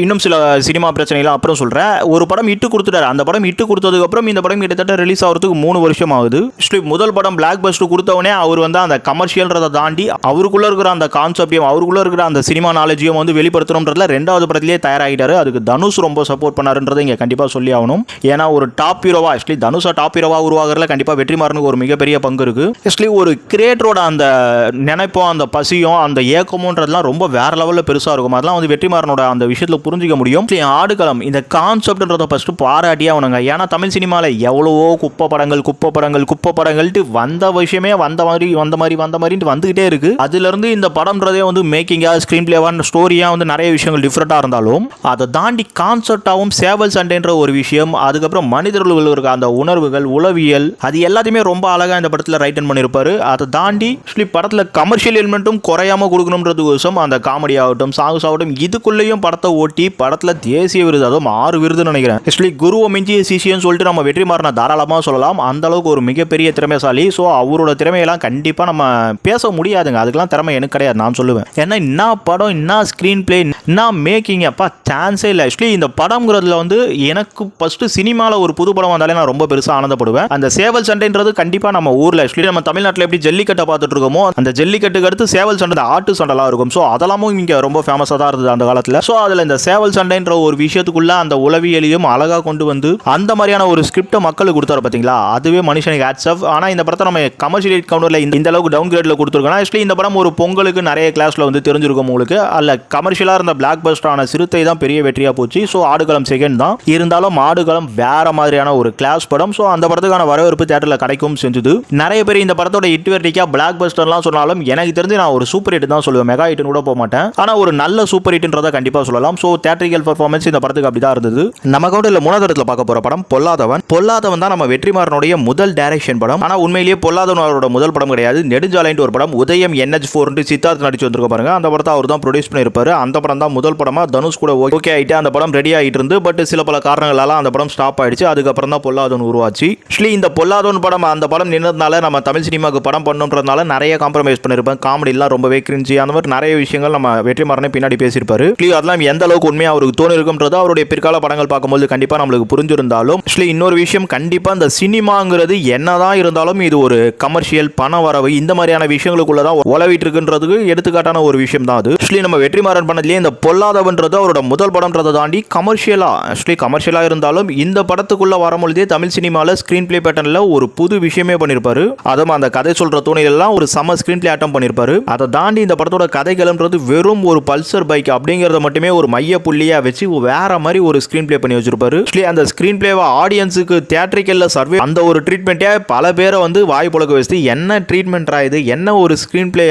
இன்னும் சில சினிமா பிரச்சனைலாம் அப்புறம் சொல்கிறேன். ஒரு படம் இட்டு கொடுத்துட்டாரு. அந்த படம் இட்டு கொடுத்ததுக்கு அப்புறம் இந்த படம் கிட்டத்தட்ட ரிலீஸ் ஆகிறதுக்கு 3 வருஷம் ஆகுது. ஆக்சுவலி முதல் படம் பிளாக் பஸ்டர் கொடுத்தவனே அவர் வந்து அந்த கமர்ஷியல்ன்றதை தாண்டி அவருக்குள்ள இருக்கிற அந்த கான்செப்டையும் அவருக்குள்ள இருக்கிற அந்த சினிமா நாலேஜையும் வந்து வெளிப்படுத்தணும்ன்றதுல 2வது படத்திலேயே தயாராகிட்டாரு. அதுக்கு தனுஷ் ரொம்ப சப்போர்ட் பண்ணாருன்றதை இங்கே கண்டிப்பாக சொல்லி ஆகணும். ஏன்னா ஒரு டாப் ஹீரோவா ஆக்சுவலி தனுஷா டாப் ஹீரோவா உருவாகிறதுல கண்டிப்பாக வெற்றிமாறனுக்கு ஒரு மிகப்பெரிய பங்கு இருக்கு. ஆக்சுவலி ஒரு கிரியேட்டரோட அந்த நினைப்போம், அந்த பசியும், அந்த ஏக்கமுன்றதுலாம் ரொம்ப வேற லெவலில் பெருசாக இருக்கும். அதெல்லாம் வந்து வெற்றிமாறனோட அந்த விஷயத்தில் புரிஞ்சிக்க முடியும். ஆடுகளம் இந்த கான்செப்ட்ன்றதை ஃபர்ஸ்ட் பாராட்டியே ஆகணுங்க. ஏன்னா தமிழ் சினிமாவில் எவ்வளவோ குப்பை படங்கள்ட்டு வந்த விஷயமே வந்த மாதிரின்ட்டு வந்துகிட்டே இருக்கு. அதுல இருந்து இந்த படம்ன்றதே வந்து மேக்கிங்கா ஸ்கிரீன் பிளேவா ஸ்டோரியா வந்து நிறைய விஷயங்கள் டிஃப்ரெண்டா இருந்தாலும் அதை தாண்டி கான்செப்டாவும் சேவல் சண்டைன்ற ஒரு விஷயம், அதுக்கப்புறம் மனிதர்கள் இருக்க அந்த உணர்வுகள், உளவியல், அது எல்லாத்தையுமே ரொம்ப அழகா இந்த படத்தில் ரைட்டன் பண்ணியிருப்பாரு. அதை தாண்டி படத்தில் கமர்ஷியல் எலிமெண்ட்டும் குறையாம கொடுக்கணும்ன்றதுக்கோசம் அந்த காமெடி ஆகட்டும், சாங்ஸ் ஆகட்டும், இதுக்குள்ளேயும் படத்தை ஓட்டி படத்தில் தேசிய விருது, அதுவும் 6 விருது நினைக்கிறேன். ஆக்சுவலி குருவை மிஞ்சிய சிஷியன்னு சொல்லிட்டு நம்ம வெற்றிமாறனை தாராளமாக சொல்லலாம். அந்த அளவுக்கு ஒரு மிகப்பெரிய திறமைசாலி. ஸோ அவரோட திறமையெல்லாம் கண்டிப்பாக நம்ம பேச முடியாதுங்க. அதுக்கெல்லாம் திறமை எனக்கு கிடையாது, நான் சொல்லுவேன். ஏன்னா என்ன படம், என்ன ஸ்க்ரீன் பிளே, என்ன மேக்கிங், அப்பா சான்ஸே இல்லை. ஆக்சுவலி இந்த படம்ங்கிறதுல வந்து எனக்கு ஃபர்ஸ்ட் சினிமாவில் ஒரு புது படம் வந்தாலே நான் ரொம்ப பெருசாக ஆனந்தப்படுவேன். அந்த சேவல் சண்டைன்றது கண்டிப்பாக நம்ம ஊரில் ஆக்சுவலி நம்ம தமிழ்நாட்டில் எப்படி ஜல்லிக்கட்டை பார்த்துட்டு இருக்கோமோ அந்த ஜல்லிக்கட்டுக்கு அடுத்து சேவல் சண்டை, ஆட்டு சண்டைலாம் இருக்கும். ஸோ அதெல்லாமும் இங்கே ரொம்ப ஃபேமஸாக தான் இருந்தது அந்த காலத்தில். ஸோ அதில் இந்த சேவல் சண்டைன்ற ஒரு விஷயத்துக்குள்ள அந்த உளவியலையும் அழகாக கொண்டு வந்து அந்த மாதிரியான ஒரு ஸ்கிரிப்டை மக்களுக்கு கொடுத்தாரு பார்த்தீங்களா, அதுவே மனுஷனுக்கு ஹேட்ஸ் ஆஃப். ஆனால் இந்த படத்தை நம்ம கமர்ஷியல் கவுண்டரில் இந்த அளவுக்கு டவுன் கிரேட்ல கொடுத்துருக்கோம். ஆக்சுவலி இந்த படம் ஒரு பொங்கலுக்கு நிறைய கிளாஸ்ல வந்து தெரிஞ்சிருக்கும் உங்களுக்கு. அல்ல கமர்ஷியலாக இருந்த பிளாக் பஸ்டரான சிறுத்தை தான் பெரிய வெற்றியாக போச்சு. ஸோ ஆடுகளம் செகண்ட் தான். இருந்தாலும் ஆடுகளம் வேற மாதிரியான ஒரு கிளாஸ் படம். ஸோ அந்த படத்துக்கான வரவேற்பு தியேட்டரில் கிடைக்கும் செஞ்சது. நிறைய பேர் இந்த படத்தோட ஹிட் வெற்றிக்கா பிளாக் பஸ்டர்லாம் சொன்னாலும் எனக்கு தெரிஞ்சு நான் ஒரு சூப்பர் ஹிட் தான் சொல்லுவேன், மெகா ஹிட்னு கூட போக மாட்டேன். ஆனால் ஒரு நல்ல சூப்பர் ஹிட்ன்றதை கண்டிப்பாக சொல்லலாம். ஸோ தியேட்டரிக்கல் பர்ஃபார்மன்ஸ் இந்த படத்துக்கு அப்படி தான் இருந்தது. நம்ம கவுண்டில் 3வது இடத்துல பார்க்க போகிற படம் பொல்லாதவன் தான் நம்ம வெற்றிமாறனுடைய முதல் டைரக்ஷன் படம். ஆனால் உண்மையிலேயே பொல்லாதவன் அவரோட முதல் படம் கிடையாது. நெடுஞ்சாலைன்ற ஒரு படம் உதயம் NH4 சித்தார்த் நடிச்சு வந்திருக்க பாருங்க. அந்த படத்தை அவர் தான் ப்ரொடியூஸ் பண்ணியிருப்பாரு. அந்த படம் தான் முதல் படமா தனுஷ் கூட ஓகே ஆகிட்டு அந்த படம் ரெடி ஆகிட்டு இருந்து. பட் சில பல காரணங்களால அந்த படம் ஸ்டாப் ஃப்ளாப் ஆயிடுச்சு. அதுக்கப்புறம் தான் பொல்லாதவன் உருவாச்சு. ஆக்சுவலி இந்த பொல்லாதவன் படம் அந்த படம் நின்னதுனால நம்ம தமிழ் சினிமாவுக்கு படம் பண்ணுன்றதுனால நிறைய காம்ப்ரமைஸ் பண்ணிருப்பேன். காமெடிலாம் ரொம்பவே கிரிஞ்சி அந்த மாதிரி நிறைய விஷயங்கள் நம்ம வெற்றிமாறனே பின்னாடி பேசியிருப்பாரு. அதெல்லாம் எந்த அளவுக்கு உண்மையாக அவருக்கு தோணி இருக்கும்ன்றது அவருடைய பிற்கால படங்கள் பார்க்கும்போது கண்டிப்பாக நம்மளுக்கு புரிஞ்சிருந்தாலும் இன்னொரு விஷயம் கண்டிப்பாக இந்த சினிமாங்கிறது என்னதான் இருந்தாலும் இது ஒரு கமர்ஷியல் பண வரவு இந்த மாதிரியான விஷயங்களுக்குள்ள தான் உலவிட்டு இருக்குன்றதுக்கு எடுத்துக்காட்டான ஒரு விஷயம் தான் அது. நம்ம வெற்றிமாறன் பண்ணதுலேயே இந்த பொல்லாதவன்றது அவரோட முதல் படம்ன்றதை தாண்டி கமர்ஷியலா இருந்தாலும் இந்த படத்துக்குள்ள வரும்பொழுதே தமிழ் சினிமாவில் ஸ்கிரீன் பிளே பேட்டர்னில் ஒரு புது விஷயமே பண்ணியிருப்பாரு. அதுவும் அந்த கதை சொல்ற தோணியெல்லாம் ஒரு சம ஸ்கிரீன் பிளே ஆட்டம் பண்ணியிருப்பாரு. அதை தாண்டி இந்த படத்தோட கதைகள்ன்றது வெறும் ஒரு பல்சர் பைக் அப்படிங்கிறத மட்டுமே ஒரு மைய புள்ளியா வச்சு வேற மாதிரி ஒரு ஸ்கிரீன் பிளே பண்ணி வச்சிருப்பாரு. அந்த ஸ்கிரீன் பிளேவை ஆடியன்ஸுக்கு தியேட்டரிக்கல்ல சர்வே அந்த ஒரு ட்ரீட்மெண்ட்டே பல பேரை வந்து வாய் புழக்க வச்சு என்ன ட்ரீட்மெண்ட் இது என்ன ஒரு ஸ்கிரீன் பிளே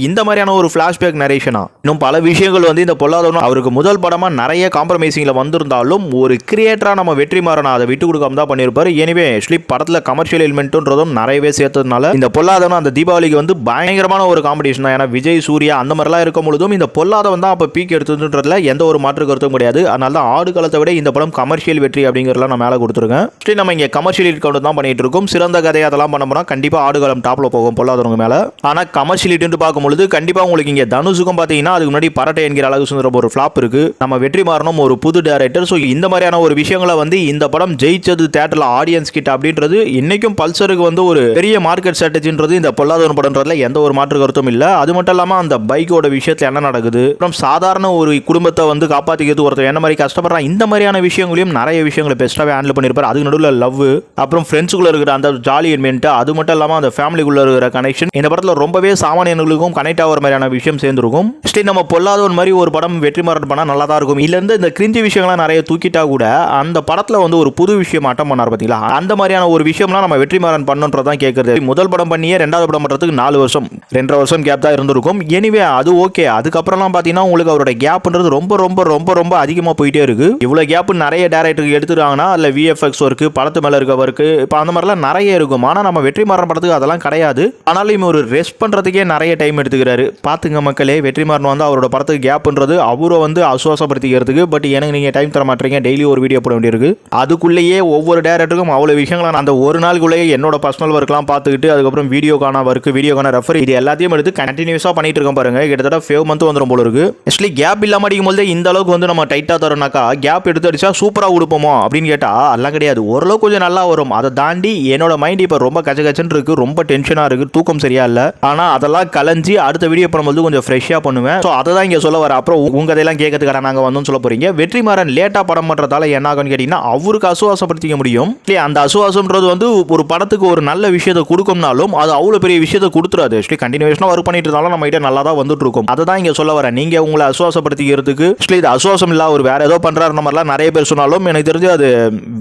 இந்த மாதிரியான ஒரு ஃபிளாஷ்பேக் நரேஷனா இன்னும் பல விஷயங்கள் வந்து இந்த பொல்லாதவன் அவருக்கு முதல் படமா நிறைய காம்ப்ரமைசிங்ல வந்திருந்தாலும் ஒரு கிரியேட்டரா நம்ம வெற்றிமாறன் அதை விட்டு கொடுக்காம தான் பண்ணியிருப்பாரு. எனவே படத்துல கமர்ஷியல் எலிமெண்ட்ன்றதும் நிறையவே சேர்த்ததுனால இந்த பொல்லாதவன் அந்த தீபாவளிக்கு வந்து பயங்கரமான ஒரு காம்படிஷன் தான். ஏன்னா விஜய் சூர்யா அந்த மாதிரிலாம் இருக்கும் பொழுதும் இந்த பொல்லாதவன் தான் அப்ப பீக் எடுத்துன்றதுல எந்த ஒரு மாற்று கருத்தும் கிடையாது. அதனால தான் ஆடு காலத்தை விட இந்த படம் கமர்ஷியல் வெற்றி அப்படிங்கிறதுலாம் நான் மேலே கொடுத்துருக்கேன். நம்ம இங்கே கமர்ஷியல் கவுண்ட் தான் பண்ணிட்டு இருக்கோம். சிறந்த கதை அதெல்லாம் பண்ணோம்னா கண்டிப்பாக ஆடுகாலம் டாப்ல போகும் பொல்லாதவங்க மேலே. ஆனால் கமர்ஷியலிட்டு பார்க்கும்பொழுது கண்டிப்பாக உங்களுக்கு இங்கே தனுஷுக்கும் பார்த்தீங்கன்னா அதுக்கு முன்னாடி பரட்டை என்கிற அழகு சுந்தரம் ஒரு ஃபிளாப் இருக்கு. நம்ம வெற்றிமாறனும் ஒரு புது டைரக்டர். ஸோ இந்த மாதிரியான ஒரு விஷயங்களை வந்து இந்த படம் ஜெயிச்சது தேட்டரில் ஆடியன்ஸ் கிட்ட அப்படின்றது இன்னைக்கும் பல்சருக்கு வந்து ஒரு பெரிய மார்க்கெட் ஸ்ட்ராட்டஜின்றது இந்த பொல்லாதவன் படம்ன்றதுல எந்த ஒரு மாற்று கருத்தும் இல்லை. அது மட்டும் இல்லாமல் அந்த பைக்கோட விஷயத்தில் என்ன நடக்குது, அப்புறம் சாதாரண ஒரு குடும்பத்தை வந்து காப்பாற்றிக்கிறது ஒருத்தர் என்ன மாதிரி கஷ்டப்படுறான், இந்த மாதிரியான விஷயங்களையும் நிறைய விஷயங்களை பெஸ்ட்டாகவே ஹேண்டில் பண்ணியிருப்பார். அதுக்கு நடுவில் லவ், அப்புறம் ஃப்ரெண்ட்ஸுக்குள்ள இருக்கிற அந்த ஜாலி என்மெண்ட், அது மட்டும் இல்லாமல் அந்த ஃபேமிலிக்குள்ள இருக்கிற கனெக்ஷன் இந்த படத்தில் ரொம்பவே சாமானியர்களுக்கும் கனெக்ட் ஆகிற மாதிரியான விஷயம் சேர்ந்துருக்கும். நம்ம பொல்லாதவன் மாதிரி ஒரு படம் வெற்றிமாறன் பண்ணால் நல்லா தான் இருக்கும். இல்லைருந்து இந்த கிரிஞ்சி விஷயங்கள்லாம் நிறைய தூக்கிட்டா கூட அந்த படத்தில் வந்து ஒரு புது விஷயம் ஆட்டம் பண்ணார் பார்த்தீங்களா, அந்த மாதிரியான ஒரு விஷயம்லாம் நம்ம வெற்றிமாறன் பண்ணுன்றதான் கேட்குறது. முதல் படம் பண்ணியே ரெண்டாவது படம் பண்ணுறதுக்கு 4 வருஷம் 2.5 வருஷம் கேப் தான் இருந்திருக்கும். எனிவே அது ஓகே. அதுக்கப்புறம்லாம் பார்த்தீங்கன்னா உங்களுக்கு அவரோட கேப்ன்றது ரொம்ப ரொம்ப ரொம்ப ரொம்ப அதிகமாக போயிட்டே இருக்கு. இவ்வளோ கேப் நிறைய டேரக்டருக்கு எடுத்துட்டாங்கன்னா அதில் விஎஃப்எக்ஸ் ஒர்க்கு, படத்து மேலே இருக்க ஒர்க்கு, இப்போ அந்த மாதிரிலாம் நிறைய இருக்கும். ஆனால் நம்ம வெற்றிமாறன் படத்துக்கு அதெல்லாம் கிடையாது. ஆனாலும் ஒரு ரெஸ்ட் பண்ணுறதுக்கே நிறைய டைம் எடுத்துக்கிறாரு. பார்த்துங்க மக்களே, வெற்றிமாறன் வந்து அவரோட படத்துக்கு கேப்ன்றது அவரை வந்து ஆசுவாசப்படுத்திக்கிறதுக்கு. பட் எனக்கு நீங்கள் டைம் தர மாட்டீங்க, டெய்லி ஒரு வீடியோ போட வேண்டியிருக்கு. அதுக்குள்ளேயே ஒவ்வொரு டேரக்டருக்கும் அவ்வளோ விஷயங்களை அந்த ஒரு நாளுக்குள்ளேயே என்னோட பர்சனல் ஒர்க்லாம் பார்த்துக்கிட்டு அதுக்கப்புறம் வீடியோக்கான ஒர்க், வீடியோக்கான ரெஃபர், இது எல்லாத்தையும் எடுத்து கண்டினியூஸாக பண்ணிட்டு இருக்கோம் பாருங்க. கிட்டத்தட்ட 5 மந்த் வந்துடும் போல இருக்கு. ஆக்சுவலி கேப் இல்லாமல் அடிக்கும் போது இந்த அளவுக்கு வந்து நம்ம டைட்டாக தரோம்னாக்கா கேப் எடுத்து அடிச்சா சூப்பராக கொடுப்போமோ அப்படின்னு கேட்டால் அதெல்லாம் கிடையாது. ஓரளவுக்கு கொஞ்சம் நல்லா வரும். அதை தாண்டி என்னோட மைண்ட் இப்போ ரொம்ப கச்சகச்சன்னு இருக்கு, ரொம்ப டென்ஷனாக இருக்கு, தூக்கம் சரியா இல்லை. ஆனால் அதெல்லாம் கலைஞ்சி அடுத்த வீடியோ பண்ணும்போது கொஞ்சம் ஃப்ரெஷ்ஷாக பண்ணுவேன். ஸோ அதை தான் இங்கே சொல்ல வர. அப்புறம் உங்க கதையெல்லாம் கேட்கறதுக்காக நாங்கள் வந்தோம்னு சொல்ல போறீங்க. வெற்றிமாறன் லேட்டாக படம் பண்ணுறதால என்ன ஆகும்னு கேட்டீங்கன்னா அவருக்கு அசுவாசப்படுத்திக்க முடியும். அந்த அசுவாசம்ன்றது வந்து ஒரு படத்துக்கு ஒரு நல்ல விஷயத்தை கொடுக்கும்னாலும் அது அவ்வளோ பெரிய விஷயத்தை கொடுத்துறாது. கண்டினியூஷனாக ஒர்க் பண்ணிட்டு இருந்தாலும் நம்ம கிட்ட நல்லா தான் வந்துட்டு இருக்கும். அதை தான் இங்கே சொல்ல வரேன். நீங்கள் உங்களை அசுவாசப்படுத்திக்கிறதுக்கு இது அசுவாசம் இல்லை, அவர் வேற ஏதோ பண்ணுறாரு மாதிரிலாம் நிறைய பேர் சொன்னாலும் எனக்கு தெரிஞ்சு அது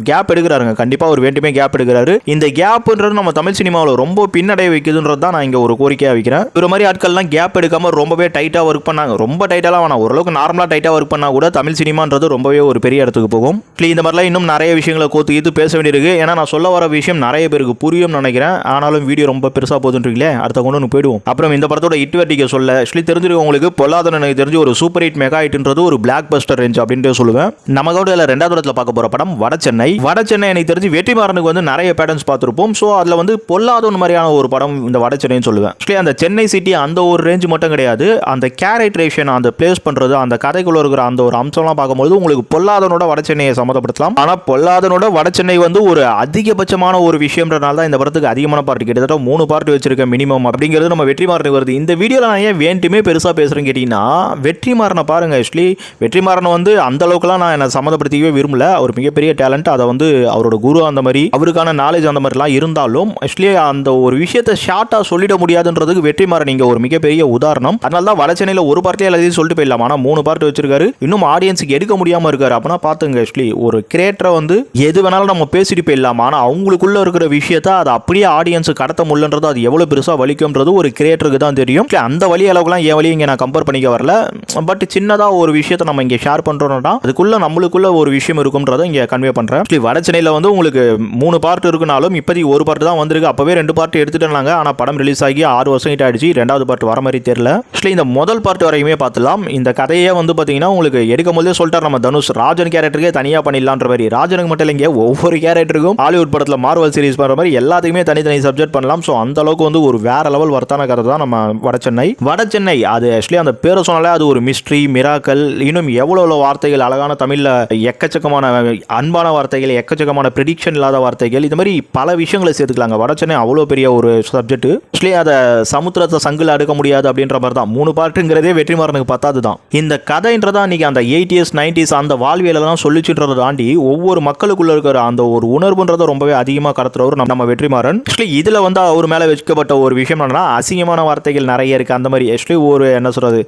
கேப் எடுக்கிறாருங்க. கண்டிப்பாக ஒரு வேண்டுமே கேப் எடுக்கிறாரு. இந்த கேப்ன்றது நம்ம தமிழ் சினிமாவில் ரொம்ப பின்னடைய வைக்குதுன்றது தான் நான் இங்கே ஒரு கோரிக்கையாக வைக்கிறேன். ஒரு மாதிரி ஆட்கள்லாம் கேப் எடுக்காம ரொம்பவே டைட்டாக ஒர்க் பண்ணாங்க. ரொம்ப டைட்டாலாம் வேணாம், ஓரளவுக்கு நார்மலாக டைட்டாக ஒர்க் பண்ணால் கூட தமிழ் சினிமான்றது ரொம்பவே ஒரு பெரிய இடத்துக்கு போகும். இந்த மாதிரிலாம் இன்னும் நிறைய விஷயங்களை கோத்து பேச வேண்டியிருக்கு. ஏன்னா நான் சொல்ல வர விஷயம் நிறைய பேருக்கு புரியும் நினைக்கிறேன். ஆனாலும் வீடியோ ரொம்ப பெருசாக போதுன்றீங்களே, அடுத்த கொண்டு போயிடுவோம். அப்புறம் இந்த படத்தோட ஹிட் வெர்டிகை சொல்ல தெரிஞ்சிருக்கும் உங்களுக்கு. பொல்லாதவன் எனக்கு தெரிஞ்சு ஒரு சூப்பர் ஹிட் மெகா ஹிட்ன்றது ஒரு பிளாக் பஸ்டர் ரேஞ்ச் அப்படின்ட்டு சொல்லுவேன். நம்ம கூட ரெண்டாவது இடத்துல பார்க்க போற படம் வடசென்னை. வடசென்னை எனக்கு தெரிஞ்சு வெற்றிமாறனுக்கு வந்து நிறைய பேட்டர்ன்ஸ் பார்த்துருப்போம். ஸோ அதில் வந்து பொல்லாதவன் மாதிரியான ஒரு படம் இந்த வடசென்னைன்னு சொல்லுவேன். அந்த சென்னை சிட்டி அந்த ஒரு ரேஞ்ச் மட்டும் கிடையாது, அந்த கேரக்டரேஷன், அந்த பிளேஸ் பண்றது, அந்த கதைக்குள்ள இருக்கிற அந்த ஒரு அம்சம்லாம் பார்க்கும்போது உங்களுக்கு பொல்லாதவனோட வடசென்னையை சம்மந்தப்படுத்தலாம். ஆனால் பொல்லாதவனோட வடசென்னை வந்து ஒரு அதிகபட்சமான ஒரு விஷயம்ன்றனால தான் இந்த படத்துக்கு அதிகமான பார்ட், கிட்டத்தட்ட 3 பார்ட் வச்சிருக்க மினிமம் அப்படிங்கிறது நம்ம வெற்றிமாறனுக்கு வருது. இந்த வீடியோவில் நான் ஏன் வேண்டுமே பெருசாக பேசுகிறேன்னு கேட்டிங்கன்னா வெற்றிமாறனை பாருங்க. வெற்றிமாறன் வந்து அந்த அளவுக்குலாம் நான் என்னை சம்மந்தப்படுத்திக்கவே விரும்பல. ஒரு மிகப்பெரிய டேலண்ட், அதை வந்து அவரோட குரு அந்த மாதிரி அவருக்கான நாலேஜ் அந்த மாதிரிலாம் இருந்தாலும் அந்த ஒரு விஷயத்தை ஷார்ட்டாக சொல்லிட முடியாதுன்றதுக்கு வெற்றிமாறன் இங்கே ஒரு மிகப்பெரிய உதாரணம். அதனால தான் வடசென்னையில் ஒரு பார்ட்லேயே எல்லாத்தையும் சொல்லிட்டு போயிடலாம். ஆனால் 3 பார்ட் வச்சிருக்காரு, இன்னும் ஆடியன்ஸுக்கு எடுக்க முடியாமல் இருக்காரு. அப்படின்னா பார்த்துங்க, ஒரு கிரியேட்டரை வந்து எது வேணாலும் நம்ம பேசிட்டு போயிடலாம். ஆனால் அவங்களுக்குள்ள இருக்கிற விஷயத்தை அதை அப்படியே ஆடியன்ஸு கடத்த முடியலன்றது அது எவ்வளோ பெருசாக வலிக்கும்ன்றது ஒரு கிரியேட்டருக்கு தான் தெரியும். அந்த வழி அளவுக்குலாம் என் வழி இங்கே நான் கம்பேர் பண்ணிக்க வரல. பட் சின்னதாக ஒரு விஷயத்தை நம்ம இங்கே ஷேர் பண்ணுறோம்னா அதுக்குள்ள நம்மளுக்குள்ள ஒரு விஷயம் இருக்கும்ன்றதை இங்கே கன்வே பண்ணுறேன். வடசென்னையில் வந்து உங்களுக்கு 3 பார்ட் இருக்குனாலும் இப்போதைக்கு ஒரு பார்ட் தான் வந்திருக்கு. அப்போவே 2 பார்ட் எடுத்துட்டாங்க. ஆனால் படம் ரிலீஸ் ஆகி 6 வருஷம் கிட்ட ஆயிடுச்சு. 2வது பார்ட் வர மாதிரி தெரியல. இந்த முதல் பார்ட் வரையுமே பார்த்துலாம். இந்த கதையே வந்து பார்த்தீங்கன்னா உங்களுக்கு எடுக்கும் போதே சொல்லிட்டார் நம்ம தனுஷ் ராஜன் கேரக்டருக்கே தனியாக பண்ணிடலான்ற மாதிரி. ராஜன் மனுஷனுக்கு மட்டும் இல்லைங்க, ஒவ்வொரு கேரக்டருக்கும் ஹாலிவுட் படத்தில் மார்வல் சீரிஸ் பண்ணுற மாதிரி எல்லாத்துக்குமே தனித்தனி சப்ஜெக்ட் பண்ணலாம். ஸோ அந்த அளவுக்கு வந்து ஒரு வேற லெவல் வர்த்தான கதை தான் நம்ம வடசென்னை. அது ஆக்சுவலி அந்த பேரை சொன்னாலே அது ஒரு மிஸ்ட்ரி, மிராக்கல், இன்னும் எவ்வளோ வார்த்தைகள் அழகான தமிழில் எக்கச்சக்கமான அன்பான வார்த்தைகள், எக்கச்சக்கமான ப்ரெடிக்ஷன் இல்லாத வார்த்தைகள், இது மாதிரி பல விஷயங்களை சேர்த்துக்கலாங்க. வடசென்னை அவ்வளோ பெரிய ஒரு சப்ஜெக்ட். ஆக்சுவலி அதை சமுத்திரத்தை சங்கில் அடுக்க முடியாது அப்படின்ற மாதிரி தான் 3 பார்ட்டுங்கிறதே வெற்றிமாறனுக்கு பத்தாது தான். இந்த கதைன்றதா அன்றைக்கி அந்த 80s 90s அந்த வாழ்வியலெல்லாம் சொல்லிச்சுன்றதை தாண்டி ஒவ்வொரு மக்களுக்குள்ள இருக்கிற அந்த ஒரு உணர்வுன்றதை ரொம்பவே அதிகமாக கடத்துறவர் நம்ம வெற்றிமாறன். ஆக்சுவலி இதில் வந்து அவர் மேலே வச்சுக்கப்பட்ட ஒரு விஷயம் என்னன்னா, அசிங்கமான வார்த்தைகள் நிறைய இருக்குது. அந்த மாதிரி ஆக்சுவலி ஒரு என்ன சொல்கிறது,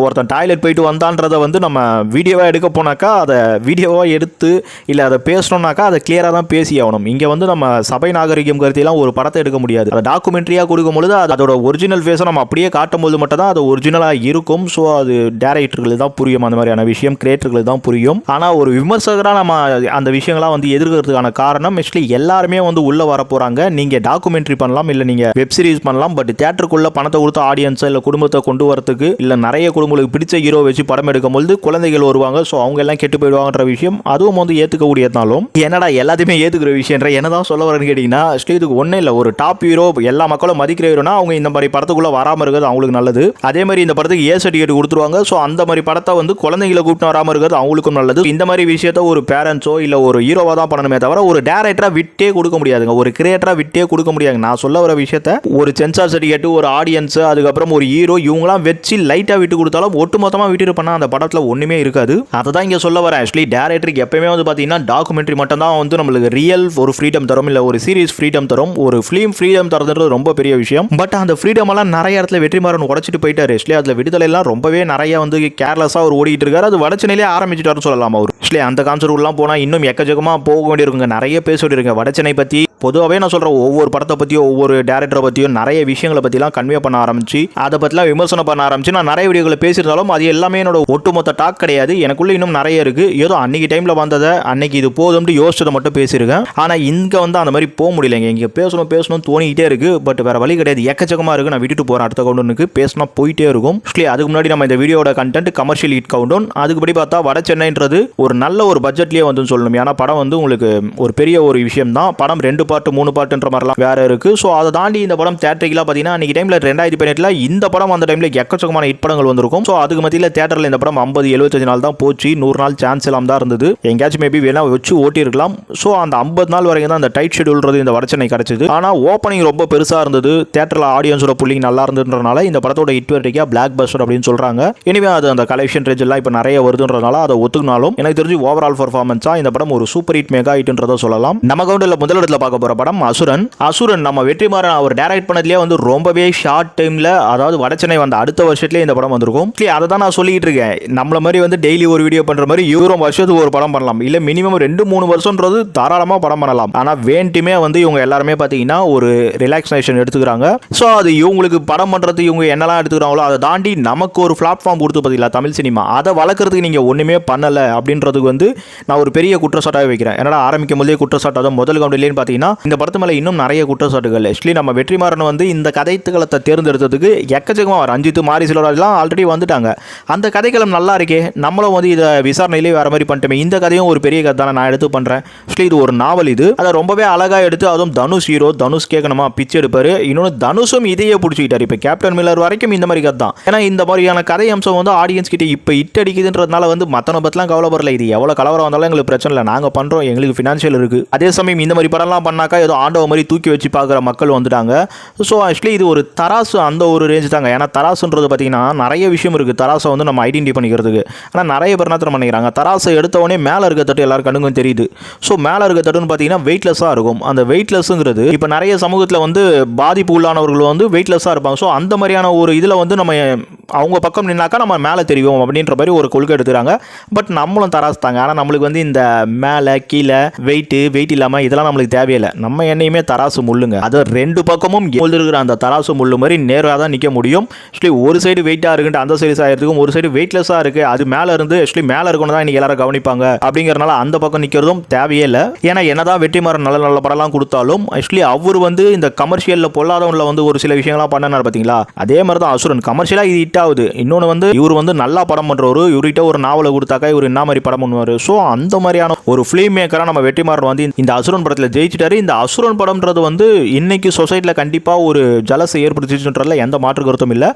ஒருத்தன் டாய்லெட் போயிட்டு வந்தான்றதை வந்து நம்ம வீடியோவாக எடுக்க போனாக்கா அதை வீடியோவாக எடுத்து இல்லை அதை பேசணுன்னாக்கா அதை கிளியராக தான் பேசி ஆகணும். இங்கே வந்து நம்ம சபை நாகரிகம் கருத்திலாம் ஒரு படத்தை எடுக்க முடியாது. அதை டாக்குமெண்ட்ரியாக கொடுக்கும்பொழுது அதோட ஒரிஜினல் ஃபேஸை நம்ம அப்படியே காட்டும் போது மட்டும் தான் அது ஒரிஜினலாக இருக்கும். ஸோ அது டேரக்டர்களுக்கு தான் புரியும், அந்த மாதிரியான விஷயம் கிரியேட்டர்களுக்கு தான் புரியும். ஆனால் ஒரு விமர்சகராக நம்ம அந்த விஷயங்கள்லாம் வந்து எதிர்க்கிறதுக்கான காரணம் ஆக்சுவலி எல்லாருமே வந்து உள்ளே வர போகிறாங்க. நீங்கள் டாக்குமெண்ட்ரி பண்ணலாம், இல்லை நீங்கள் வெப் சீரிஸ் பண்ணலாம், பட் தியேட்டருக்குள்ளே பணத்தை கொடுத்த ஆடியன்ஸை இல்லை குடும்பத்தை கொண்டு வரதுக்கு இல்லை நிறைய குடும்பங்களுக்கு பிடிச்ச ஹீரோ வச்சு படம் எடுக்கும்போது குழந்தைகள் வருவாங்க. ஸோ அவங்க எல்லாம் கெட்டு போயிடுவாங்கன்ற விஷயம் அதுவும் வந்து ஏற்றுக்கக்கூடியதுனாலும் என்னடா எல்லாத்தையுமே ஏற்றுக்கிற விஷயன்ற என்னதான் சொல்ல வரேன்னு கேட்டிங்கன்னா, இதுக்கு ஒன்றும் இல்லை. ஒரு டாப் ஹீரோ எல்லா மக்களும் மதிக்கிற ஹீரோனா அவங்க இந்த மாதிரி படத்துக்குள்ளே வராமல் இருக்கிறது அவங்களுக்கு நல்லது. அதே மாதிரி இந்த படத்துக்கு ஏ சர்டிஃபிகேட் கொடுத்துருவாங்க. ஸோ அந்த மாதிரி படத்தை வந்து குழந்தைகளை கூப்பிட்டு வராமல் இருக்கிறது அவங்களுக்கும் நல்லது. இந்த மாதிரி விஷயத்த ஒரு பேரண்ட்ஸோ இல்லை ஒரு ஹீரோவாக தான் பண்ணணுமே தவிர ஒரு டேரக்டராக விட்டே கொடுக்க முடியாதுங்க, ஒரு கிரியேட்டராக விட்டே கொடுக்க முடியாதுங்க. நான் சொல்ல வர விஷயத்த ஒரு சென்சார் சர்டிஃபிகேட், ஒரு ஆடியன்ஸ், அதுக்கப்புறம் ஒரு ஹீரோ, இவங்களாம் வச்சு லைட்டாக விட்டு கொடுத்தாலும் ஒட்டுமொத்தமாக விட்டு பண்ணால் அந்த படத்தில் ஒன்றுமே இருக்காது. அதை தான் இங்கே சொல்ல வரேன். ஆக்சுவலி டேரக்டருக்கு எப்பயுமே வந்து பார்த்தீங்கன்னா டாக்குமெண்ட்ரி மட்டும் தான் வந்து நம்மளுக்கு ரியல் ஒரு ஃப்ரீடம் தரும், இல்லை ஒரு சீரிஸ் ஃப்ரீடம் தரும். ஒரு ஃபிலிம் ஃப்ரீடம் தரதுன்றது ரொம்ப பெரிய விஷயம். பட் அந்த ஃப்ரீடம் எல்லாம் நிறைய இடத்துல வெற்றிமாறன் உடைச்சிட்டு போயிட்டாரு. ஆக்சுவலி அதில் விடுதலை எல்லாம் ரொம்பவே நிறைய வந்து கேர்லெஸ்ஸாக அவர் ஓடிட்டு இருக்காரு. அது வடச்சென்னையிலே ஆரம்பிச்சுட்டாருன்னு சொல்லலாம். அவர் ஆக்சுவலி அந்த கான்செப்ட்லாம் போனால் இன்னும் எக்கச்சக்கமாக போக வேண்டியிருக்குங்க, நிறைய பேச வேண்டியிருங்க வடச்சென்னை பற்றி. பொதுவாகவே நான் சொல்கிறேன், ஒவ்வொரு படத்தை பற்றியோ ஒவ்வொரு டேரக்டரை பற்றியோ நிறைய விஷயங்களை பற்றிலாம் கன்வே பண்ண ஆரம்பிச்சு அதை பற்றிலாம் விமர்சனம் பண்ண ஆரம்பிச்சு நான் நிறைய வீடியோக்களை பேசியிருந்தாலும் அது எல்லாமே என்னோட ஒட்டுமொத்த டாக் கிடையாது. எனக்குள்ளே இன்னும் நிறைய இருக்குது. ஏதோ அன்றைக்கி டைமில் வந்ததை அன்றைக்கி இது போதும்னு யோசிச்சதை மட்டும் பேசியிருக்கேன். ஆனால் இங்கே வந்து அந்த மாதிரி போக முடியலைங்க. இங்கே பேசணும் தோணிக்கிட்டே இருக்குது. பட் வேறு வழி கிடையாது, எக்கச்சக்கமாக இருக்குது. நான் விட்டுட்டு போகிறேன், அடுத்த கவுண்டனுக்கு பேசினா போயிட்டே இருக்கும். அதுக்கு முன்னாடி நம்ம இந்த வீடியோட கண்டென்ட் கமர்ஷியல் ஹிட் கவுண்டவுன். அதுக்குப்படி பார்த்தா வடசென்னைன்றது ஒரு நல்ல ஒரு பட்ஜெட்லேயே வந்து சொல்லணும். ஏன்னா படம் வந்து உங்களுக்கு ஒரு பெரிய ஒரு விஷயம் தான். படம் 2 பார்ட் 3 பார்ட்டுன்ற மாதிரிலாம் வேற இருக்குது. ஸோ அதை தாண்டி இந்த படம் தேட்டரிக்கெலாம் பார்த்தீங்கன்னா அன்றைக்கி டைமில் 2018 இந்த படம் அந்த டைமில் எக்கச்சக்கமான ஹிட் படங்கள் வந்திருக்கும். ஸோ அதுக்கு மத்தியில் தேட்டரில் இந்த படம் 50-75 நாள் தான் போச்சு. 100 நாள் சான்ஸ் எல்லாம் தான் இருந்தது. எங்கேயாச்சும் மேபி வேணா வச்சு ஓட்டி இருக்கலாம். ஸோ அந்த 50 நாள் வரைக்கும் தான் அந்த டைட் ஷெடியூல்றது இந்த வடச்சென்னை கிடச்சிது. ஆனால் ஓப்பனிங் ரொம்ப பெருசாக இருந்தது. தேட்டரில் ஆடியன்ஸோட புள்ளிங் நல்லா இருந்ததுன்றனால இந்த படத்தோட ஹிட் வெரைட்டிக்கா பிளாக் பஸ்டர் அப்படின்னு சொல்கிறாங்க. எனவே அது அந்த கலெக்ஷன் ரேஞ்ச் எல்லாம் இப்போ நிறைய வருதுன்றனால அதை ஒத்துக்கினாலும் எனக்கு தெரிஞ்சு ஓவரால் பர்ஃபார்மன்ஸாக இந்த படம் ஒரு சூப்பர் ஹிட் மெகா ஹிட்ன்றதை சொல்லலாம். நம்ம கவுண்டில் முதலிடத்தில் பார்க்க போகிற படம் அசுரன். நம்ம வெற்றிமாறன் அவர் டைரக்ட் பண்ணதுலேயே வந்து ரொம்பவே ஷார்ட் டைமில், அதாவது வடச்சென்னை வந்த அடுத்த வருஷத்துலேயே இந்த படம் வந்திருக்கும். அதை தான் நான் சொல்லிட்டு இருக்கேன். நம்மள மாதிரி வந்து டெய்லி ஒரு வீடியோ பண்ணுற மாதிரி இவரும் வருஷத்துக்கு ஒரு படம் பண்ணலாம், இல்லை மினிமம் 2-3 வருஷம்ன்றது தாராளமாக படம் பண்ணலாம். ஆனால் வேண்டுமே வந்து இவங்க எல்லாருமே பார்த்தீங்கன்னா ஒரு ரிலாக்ஸேஷன் எடுத்துக்கிறாங்க. ஸோ அது இவங்களுக்கு படம் பண்ணுறது இவங்க என்னெல்லாம் எடுத்துக்கிறாங்களோ அதை தாண்டி நமக்கு ஒரு பிளாட்ஃபார்ம் கொடுத்து பார்த்தீங்களா தமிழ் சினிமா, அதை வளர்க்குறதுக்கு நீங்கள் ஒன்றுமே பண்ணலை அப்படின்றதுக்கு வந்து நான் ஒரு பெரிய குற்றச்சாட்டாக வைக்கிறேன். என்னடா ஆரம்பிக்கும் போதே குற்றச்சாட்டு, அதான் முதல் கவுண்டிலேன்னு பார்த்தீங்கன்னா இந்த படத்து மேலே இன்னும் நிறைய குற்றச்சாட்டுகள். ஆக்சுவலி நம்ம வெற்றிமாறன் வந்து இந்த கதைத்தளத்தை தேர்ந்தெடுத்ததுக்கு எக்கச்சக்கமாக ரஞ்சித் மாரி சிலராஜ்லாம் ஆல்ரெடி வந்துட்டாங்க. அந்த கதைக்களம் நல்லா இருக்கே, நம்மளும் வந்து இதை விசாரணையிலே வேறு மாதிரி பண்ணிட்டோமே, இந்த கதையும் ஒரு பெரிய கதை தானே நான் எடுத்து பண்ணுறேன். ஆக்சுவலி இது ஒரு நாவல், இது அதை ரொம்பவே அழகாக எடுத்து, அதுவும் தனுஷ் ஹீரோ, தனுஷ் கேட்கணுமா பிச்சு எடுப்பார். இன்னொன்று தனுஷும் இதையே பிடிச்சிக்கிட்டார். இப்போ கேப்டன் மில்லர் வரைக்கும் இந்த மாதிரி கதை தான். ஏன்னா இந்த மாதிரியான கதை அம்சம் வந்து ஆடியன்ஸ் கிட்டே இப்போ இட் அடிக்குதுன்றதுனால வந்து மற்றவனை பற்றிலாம் கவலைப்படல. இது எவ்வளோ கலவரம் வந்தாலும் எங்களுக்கு பிரச்சனை இல்லை, நாங்கள் பண்ணுறோம், எங்களுக்கு ஃபினான்ஷியல் இருக்குது. அதே சமயம் இந்த மாதிரி படம்லாம் பண்ணாக்கா ஏதோ ஆண்டவ மாதிரி தூக்கி வச்சு பார்க்குற மக்கள் வந்துட்டாங்க. ஸோ ஆக்சுவலி இது ஒரு தராசு, அந்த ஒரு ரேஞ்ச் தாங்க. ஏன்னா தராசுன்றது பார்த்தீங்கன்னா நிறைய விஷயம் இருக்குது தராசை வந்து நம்ம ஐடென்டிஃபை பண்ணிக்கிறதுக்கு. ஆனால் நிறைய பேர் என்ன பண்ணிக்கிறாங்க, தராசை எடுத்தவொடனே மேலே இருக்க தட்டு எல்லாரும் கண்ணுக்கும் தெரியுது. ஸோ மேலே இருக்க தட்டுன்னு பார்த்தீங்கன்னா வெயிட்லெஸ்ஸாக இருக்கும். அந்த வெயிட்லெஸ்ஸுங்கிறது இப்போ நிறைய சமூகத்தில் வந்து பாதிப்பு உள்ளானவர்கள் வந்து வெயிட்லெஸ்ஸாக இருப்பாங்க. ஸோ அந்த மாதிரியான ஒரு இதில் வந்து நம்ம அவங்க பக்கம் நின்னாக்கா நம்ம மேலே தெரியும் அப்படின்ற மாதிரி ஒரு கொள்கை எடுத்துக்கிறாங்க. பட் நம்மளும் தராசு தாங்க. ஆனால் நம்மளுக்கு வந்து இந்த மேலே கீழே வெயிட் இல்லாமல் இதெல்லாம் நம்மளுக்கு தேவையில்லை. இல்லை, நம்ம என்னையுமே தராசு முள்ளுங்க. அது ரெண்டு பக்கமும் இருக்கிற அந்த தராசு முள்ளு மாதிரி நேராக தான் நிற்க முடியும். ஆக்சுவலி ஒரு சைடு வெயிட்டாக இருக்குன்ட்டு அந்த சைடு சாயறதுக்கும், ஒரு சைடு வெயிட்லெஸ்ஸாக இருக்குது அது மேலே இருந்து ஆக்சுவலி மேலே இருக்கணும் தான் இன்றைக்கி எல்லாரும் கவனிப்பாங்க. அப்படிங்கிறனால அந்த பக்கம் நிற்கிறதும் தேவையே இல்லை. ஏன்னா என்னதான் வெற்றிமாறன் நல்ல நல்ல படம்லாம் கொடுத்தாலும் ஆக்சுவலி அவர் வந்து இந்த கமர்ஷியலில் பொல்லாதவனில் வந்து ஒரு சில விஷயங்கள்லாம் பண்ணனார் பார்த்தீங்களா, அதே மாதிரி தான் அசுரன் கமர்ஷியலாக இது ஹிட் ஆகுது. இன்னொன்று வந்து இவர் வந்து நல்லா படம் பண்ணுறவர், இவர்கிட்ட ஒரு நாவலை கொடுத்தாக்கா இவர் என்ன மாதிரி படம் பண்ணுவார். ஸோ அந்த மாதிரியான ஒரு ஃபிலிம் மேக்கராக நம்ம வெற்றிமாறன் வந்து இந்த அசுரன் படத்தில் ஜெயிச்சிட்டாரு. இந்த அசுரன் படம்ன்றது வந்து இன்னைக்கு சொசைட்டியில் கண்டிப்பாக ஒரு ஜலசை ஏற்படுத்திச்சுன்றதுல எந்த மாற்று கருத்தும் இல்லை.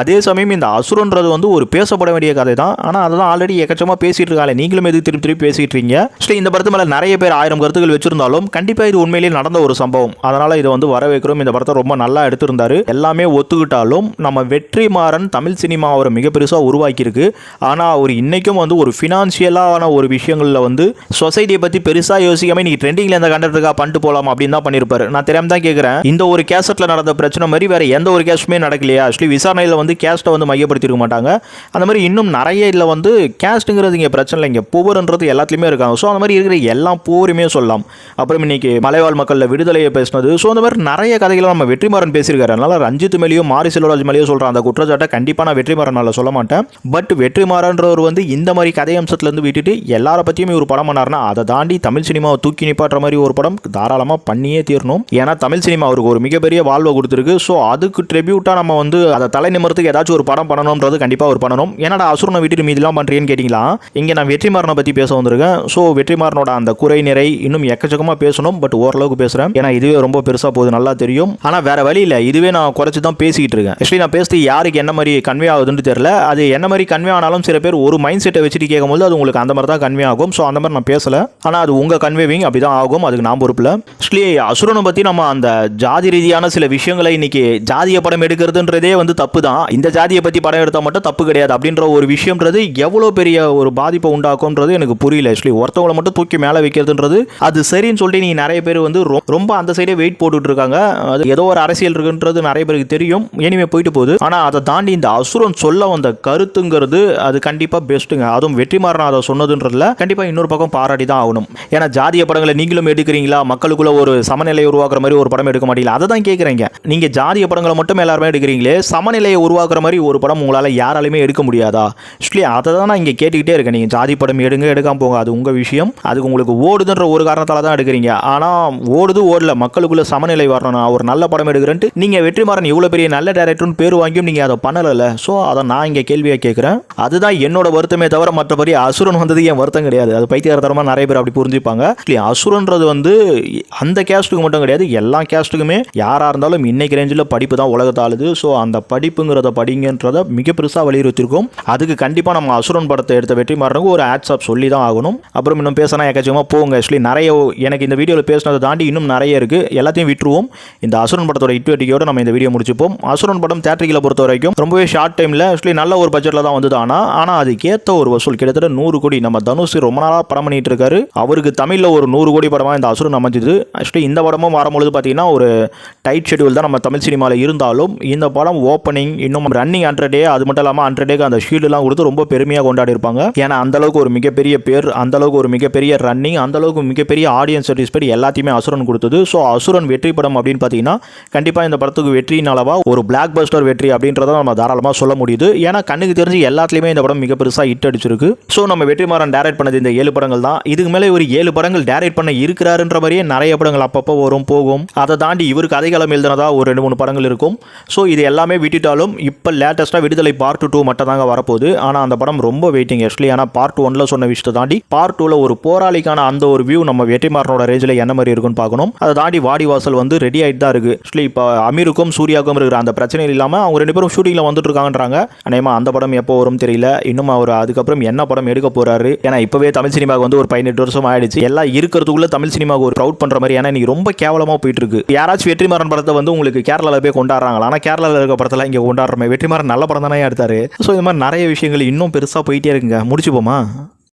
அதே சமயம் இந்த அசுரன்றது வந்து ஒரு பேசப்பட வேண்டிய கதை தான். ஆனால் அதை தான் ஆல்ரெடி எக்கச்சமாக பேசிட்டு இருக்காங்க. நீங்களும் எதுக்கு திருப்பி திருப்பி பேசிட்டு இருக்கீங்க. இந்த படத்து மேலே நிறைய பேர் 1000 கருத்துக்கள் வச்சிருந்தாலும் கண்டிப்பாக இது உண்மையிலேயே நடந்த ஒரு சம்பவம். அதனால இதை வந்து வர வைக்கிறோம். இந்த படத்தை ரொம்ப நல்லா எடுத்திருந்தாரு. எல்லாமே ஒத்துக்கிட்டாலும் நம்ம வெற்றிமாறன் தமிழ் சினிமா அவரை மிக பெருசாக உருவாக்கியிருக்கு. ஆனால் அவர் இன்னைக்கும் வந்து ஒரு ஃபினான்ஷியலான ஒரு விஷயங்களில் வந்து சொசைட்டியை பற்றி பெருசாக யோசிக்காம நீ ட்ரெண்டிங்கில் எந்த கண்டக்டருக்காக பண்ணிட்டு போகலாம் அப்படின்னு தான் பண்ணியிருப்பாரு. நான் தெரியாம தான் கேட்குறேன், இந்த ஒரு கேசட்டில் நடந்த பிரச்சனை மாதிரி வேற எந்த ஒரு கேஸ்ட்டுமே நடக்கலையா? ஆக்சுவலி விசாரணையில் வந்து கேஸ்ட்டை வந்து மையப்படுத்திருக்க மாட்டாங்க. அந்த மாதிரி இன்னும் நிறைய இதில் வந்து கேஸ்ட்டுங்கிறது இங்கே பிரச்சனை இல்லை, இங்கே புவர்ன்றது எல்லாத்துலேயுமே இருக்காங்க. ஸோ அந்த மாதிரி இருக்கிற எல்லா போருமே சொல்லலாம். அப்புறம் இன்னைக்கு மலைவாழ் மக்களில் விடுதலையை பேசினது. ஸோ அந்த மாதிரி நிறைய கதைகளை நம்ம வெற்றிமாறன் பேசியிருக்காரு. அதனால ரஞ்சித் மேலேயோ மாரி செல்வராஜ் மேலேயோ சொல்கிற அந்த குற்றச்சாட்டை கண்டிப்பாக நான் வெற்றிமாறனால சொல்ல மாட்டேன். பட் வெற்றிமாறன்றவர் வந்து இந்த மாதிரி கதை அம்சத்துலேருந்து விட்டுட்டு எல்லாரை பற்றியுமே ஒரு படம் பண்ணார்னா அதை தாண்டி தமிழ் சினிமாவை தூக்கி நிப்பாட்டுற மாதிரி ஒரு படம் தாராளமாக பண்ணியே தீரணும். ஏன்னா தமிழ் சினிமா அவருக்கு ஒரு மிகப்பெரிய வாழ்வை கொடுத்துருக்கு. ஸோ அதுக்கு ட்ரிபியூட்டாக நம்ம வந்து அதை தலை நிமிரத்துக்கு ஏதாச்சும் ஒரு படம் பண்ணணும்ன்றது கண்டிப்பாக ஒரு பண்ணணும். ஏன்னா அசுரனை விட்டுட்டு மீதெல்லாம் பண்ணுறீன்னு கேட்டிங்களா, இங்கே நான் வெற்றிமாறனை பற்றி பேச வந்திருக்கேன். ஸோ வெற்றிமாறனோட அந்த குறை நிறை இன்னும் எக்கச்சக்கமாக பேசணும். பட் ஓரளவுக்கு பேசுகிறேன். ஏன்னா இதுவே ரொம்ப பெருசாக போகுது, நல்லா தெரியும். ஆனால் வேற வழி இல்லை, இதுவே நான் குறைச்சி தான் பேசிக்கிட்டு இருக்கேன். ஆக்சுவலி நான் பேசிட்டு யாருக்கு என்ன மாதிரி கன்வே ஆகுதுன்னு தெரியல. அது என்ன மாதிரி கன்வே ஆனாலும் சில பேர் ஒரு மைண்ட் செட்டை வச்சுட்டு கேட்கும்போது அது உங்களுக்கு அந்த மாதிரி தான் கன்வே ஆகும். ஸோ அந்த மாதிரி நான் பேசலை. ஆனால் அது உங்கள் கன்வேவிங் அப்படி தான் ஆகும். அதுக்கு நான் பொறுப்பில்லை. ஆக்சுவலி அசுரனை பற்றி நம்ம அந்த ஜாதி ரீதியான சில விஷயங்களை இன்னைக்கு ஜாதிய படம் எடுக்கிறதுன்றதே வந்து தப்பு தான். இந்த ஜாதியை பற்றி படம் எடுத்தால் மட்டும் தப்பு கிடையாது அப்படின்ற ஒரு விஷயம்ன்றது எவ்வளோ பெரிய ஒரு பாதிப்பை உண்டாக்கும்ன்றது எனக்கு புரியல. ஆக்சுவலி ஒருத்தவங்களை மட்டும் தூக்கி மேலே வைக்கிறதுன்றது அது சரின்னு சொல்லிட்டு நீ நிறைய பேர் வந்து ரொம்ப அந்த சைடே வெயிட் போட்டுட்டு இருக்காங்க. அது ஏதோ ஒரு அரசியல் இருக்குன்றது நிறைய பேருக்கு தெரியும். இனிமே போயிட்டு போகுது. ஆனால் அதை தாண்டி இந்த அசுரன் சொல்ல வந்த கருத்துங்கிறது அது கண்டிப்பாக பெஸ்ட்டுங்க. அதுவும் வெற்றிமாறன் அதை சொன்னதுன்றதுல கண்டிப்பாக இன்னொரு பக்கம் பாராட்டி தான் ஆகணும். ஏன்னா ஜாதிய படங்களை நீங்களும் எடுக்கிறீங்களா, மக்களுக்குள்ள ஒரு சமநிலையை உருவாக்குற மாதிரி ஒரு படம் எடுக்க மாட்டீங்களா, அதை தான் கேட்குறீங்க. நீங்க ஜாதிய படங்களை மட்டும் எல்லாருமே எடுக்கிறீங்களே, சமநிலையை உருவாக்குற மாதிரி ஒரு படம் உங்களால் யாராலுமே எடுக்க முடியாதா? ஆக்சுவலி அதை தான் நான் இங்கே கேட்டுக்கிட்டே இருக்கேன். நீங்கள் ஜாதி படம் எடுங்க, எடுக்காம போங்க, அது உங்கள் விஷயம். அதுக்கு உங்களுக்கு ஓடுதுன்ற ஒரு காரணத்தால் தான் எடுக்கிறீங்க. ஆனால் ஓடுது ஓடல, மக்களுக்குள்ள சமநிலை வரணும், நான் ஒரு நல்ல படம் எடுக்கிறேன்ட்டு நீங்கள் வெற்றிமாறன் இவ்வளோ பெரிய நல்ல டைரக்டர்னு பேர் வாங்கியும் நீங்கள் அதை பண்ணலை. ஸோ அதை நான் இங்கே கேள்வியாக கேட்குறேன். அதுதான் என்னோட வருத்தமே தவிர மற்றபடி அசுரன் வந்தது என் வருத்தம் கிடையாது. அது பைத்தியகாரத்தனமாக நிறைய பேர் அப்படி புரிஞ்சுப்பாங்க. அசுரன்றது வந்து அந்த கேஸ்ட்டுக்கு மட்டும் கிடையாது, எல்லா கேஸ்ட்டுக்குமே யாராக இருந்தாலும் இன்னைக்கு ரேஞ்சில் படிப்பு தான் உலகத்தை ஆளுது. ஸோ அந்த படிப்புங்கிறத படிங்கன்றத மிக பெருசாக வலியுறுத்திருக்கோம். அதுக்கு கண்டிப்பாக நம்ம அசுரன் படத்தை எடுத்த வெற்றிமாறனுக்கு ஒரு ஹேட்ஸ் ஆஃப் சொல்லி தான் ஆகணும். அப்புறம் இன்னும் பேசினா எக்கச்சக்கமாக போங்க. ஆக்சுவலி நிறைய எனக்கு இந்த வீடியோவில் பேசினதை தாண்டி இன்னும் நிறைய இருக்குது. எல்லாத்தையும் விட்டுருவோம். இந்த அசுரன் படத்தோட இட்டுவட்டிக்கையோடு நம்ம இந்த வீடியோ முடிச்சுப்போம். அசுரன் படம் தியேட்டரில் பொறுத்த வரைக்கும் ரொம்பவே ஷார்ட் டைமில் ஆக்சுவலி நல்ல ஒரு பட்ஜெட்டில் தான் வந்தது. ஆனால் அதுக்கேற்ற ஒரு வசூல் கிட்டத்தட்ட 100 கோடி. நம்ம தனுஷ் ரொம்ப நாளாக படம் பண்ணிட்டு இருக்காரு. அவருக்கு தமிழில் ஒரு 100 கோடி படமாக இந்த அசுரன் அமைஞ்சது. ஆக்சுவலி இந்த படமும் வரும்பொழுது பார்த்தீங்கன்னா ஒரு டைட் ஷெட்யூல் தான் நம்ம தமிழ் சினிமாவில் இருந்தாலும் இந்த படம் ஓப்பனிங் இன்னும் ரன்னிங் 100 டே, அது மட்டும் இல்லாமல் 100 டேக்கு அந்த ஷீல்டுலாம் கொடுத்து ரொம்ப பெருமையாக கொண்டாடி இருப்பாங்க. ஏன்னா அந்தளவுக்கு ஒரு மிகப்பெரிய பேர், அந்தளவுக்கு ஒரு மிகப்பெரிய ரன்னிங், அந்தளவுக்கு மிகப்பெரிய ஆடியன்ஸ் சாட்டிஸ்ஃபைட் எல்லாத்தையுமே அசுரன் கொடுத்தது. ஸோ அசுரன் வெற்றி படம் அப்படின்னு பார்த்தீங்கன்னா கண்டிப்பாக இந்த படத்துக்கு வெற்றியின் அளவா ஒரு பிளாக் பஸ்டர் வெற்றி அப்படின்றத நம்ம தாராளமாக சொல்ல முடியுது. ஏன்னா கண்ணுக்கு தெரிஞ்சு எல்லாத்துலேயுமே இந்த படம் மிக பெருசாக ஹிட் அடிச்சிருக்கு. ஸோ நம்ம வெற்றிமாறன் டைரக்ட் பண்ணது இந்த 7 படங்கள் தான். இதுக்கு மேலே ஒரு 7 படங்கள் டைரக்ட் பண்ண இருக்கிறாருன்ற மாதிரியே நிறைய படங்கள் அப்பப்போ வரும் போகும். அதை தாண்டி இவருக்கு கதைகளம் எழுதினதா ஒரு 2-3 படங்கள் இருக்கும். ஸோ இது எல்லாமே விட்டுட்டாலும் இப்போ லேட்டஸ்ட்டாக விடுதலை பார்ட் 2 மட்டும் தாங்க வரப்போகுது. ஆனால் அந்த படம் ரொம்ப வெயிட்டிங் ஆக்சுவலி. ஆனால் பார்ட் 1ல சொன்ன விஷயத்தை தாண்டி பார்ட் 2ல ஒரு போராளிக்கான அந்த ஒரு வியூ நம்ம வெற்றிமாறனோட ரேஞ்சில் என்ன மாதிரி இருக்குன்னு பார்க்கணும். அதை தாண்டி வாடிவாசல் வந்து ரெடி ஆகிட்டு தான் இருக்குது. ஆக்சுவலி இப்போ அமீருக்கும் சூர்யாவுக்கும் இருக்கிற அந்த பிரச்சனை இல்லாமல் அவங்க 2 பேரும் ஷூட்டிங்கில் வந்துட்டு இருக்காங்கன்றாங்க. அநேகமாக அந்த படம் எப்போ வரும் தெரியல. இன்னும் அவர் அதுக்கப்புறம் என்ன படம் எடுக்க போறாரு? ஏன்னா இப்போவே தமிழ் சினிமாவுக்கு வந்து ஒரு 18 வருஷம் ஆயிடுச்சு. எல்லாம் இருக்கிறதுக்குள்ள தமிழ் சினிமாவுக்கு ஒரு ப்ரௌட் பண்ற மாதிரி. ஏன்னா இன்னைக்கு ரொம்ப கேவலமாக போயிட்டு இருக்கு. யாராச்சும் வெற்றிமாறன் படத்தை வந்து உங்களுக்கு கேரளாவில் போய் கொண்டாடுறாங்களா? ஆனால் கேரளாவில் இருக்க படத்தில் இங்கே கொண்டாடுறோமே. வெற்றிமாறன் நல்ல படம் தானே எடுத்தாரு. ஸோ இது மாதிரி நிறைய விஷயங்கள் இன்னும் பெருசாக போயிட்டே இருக்குங்க. முடிச்சுப்போமா?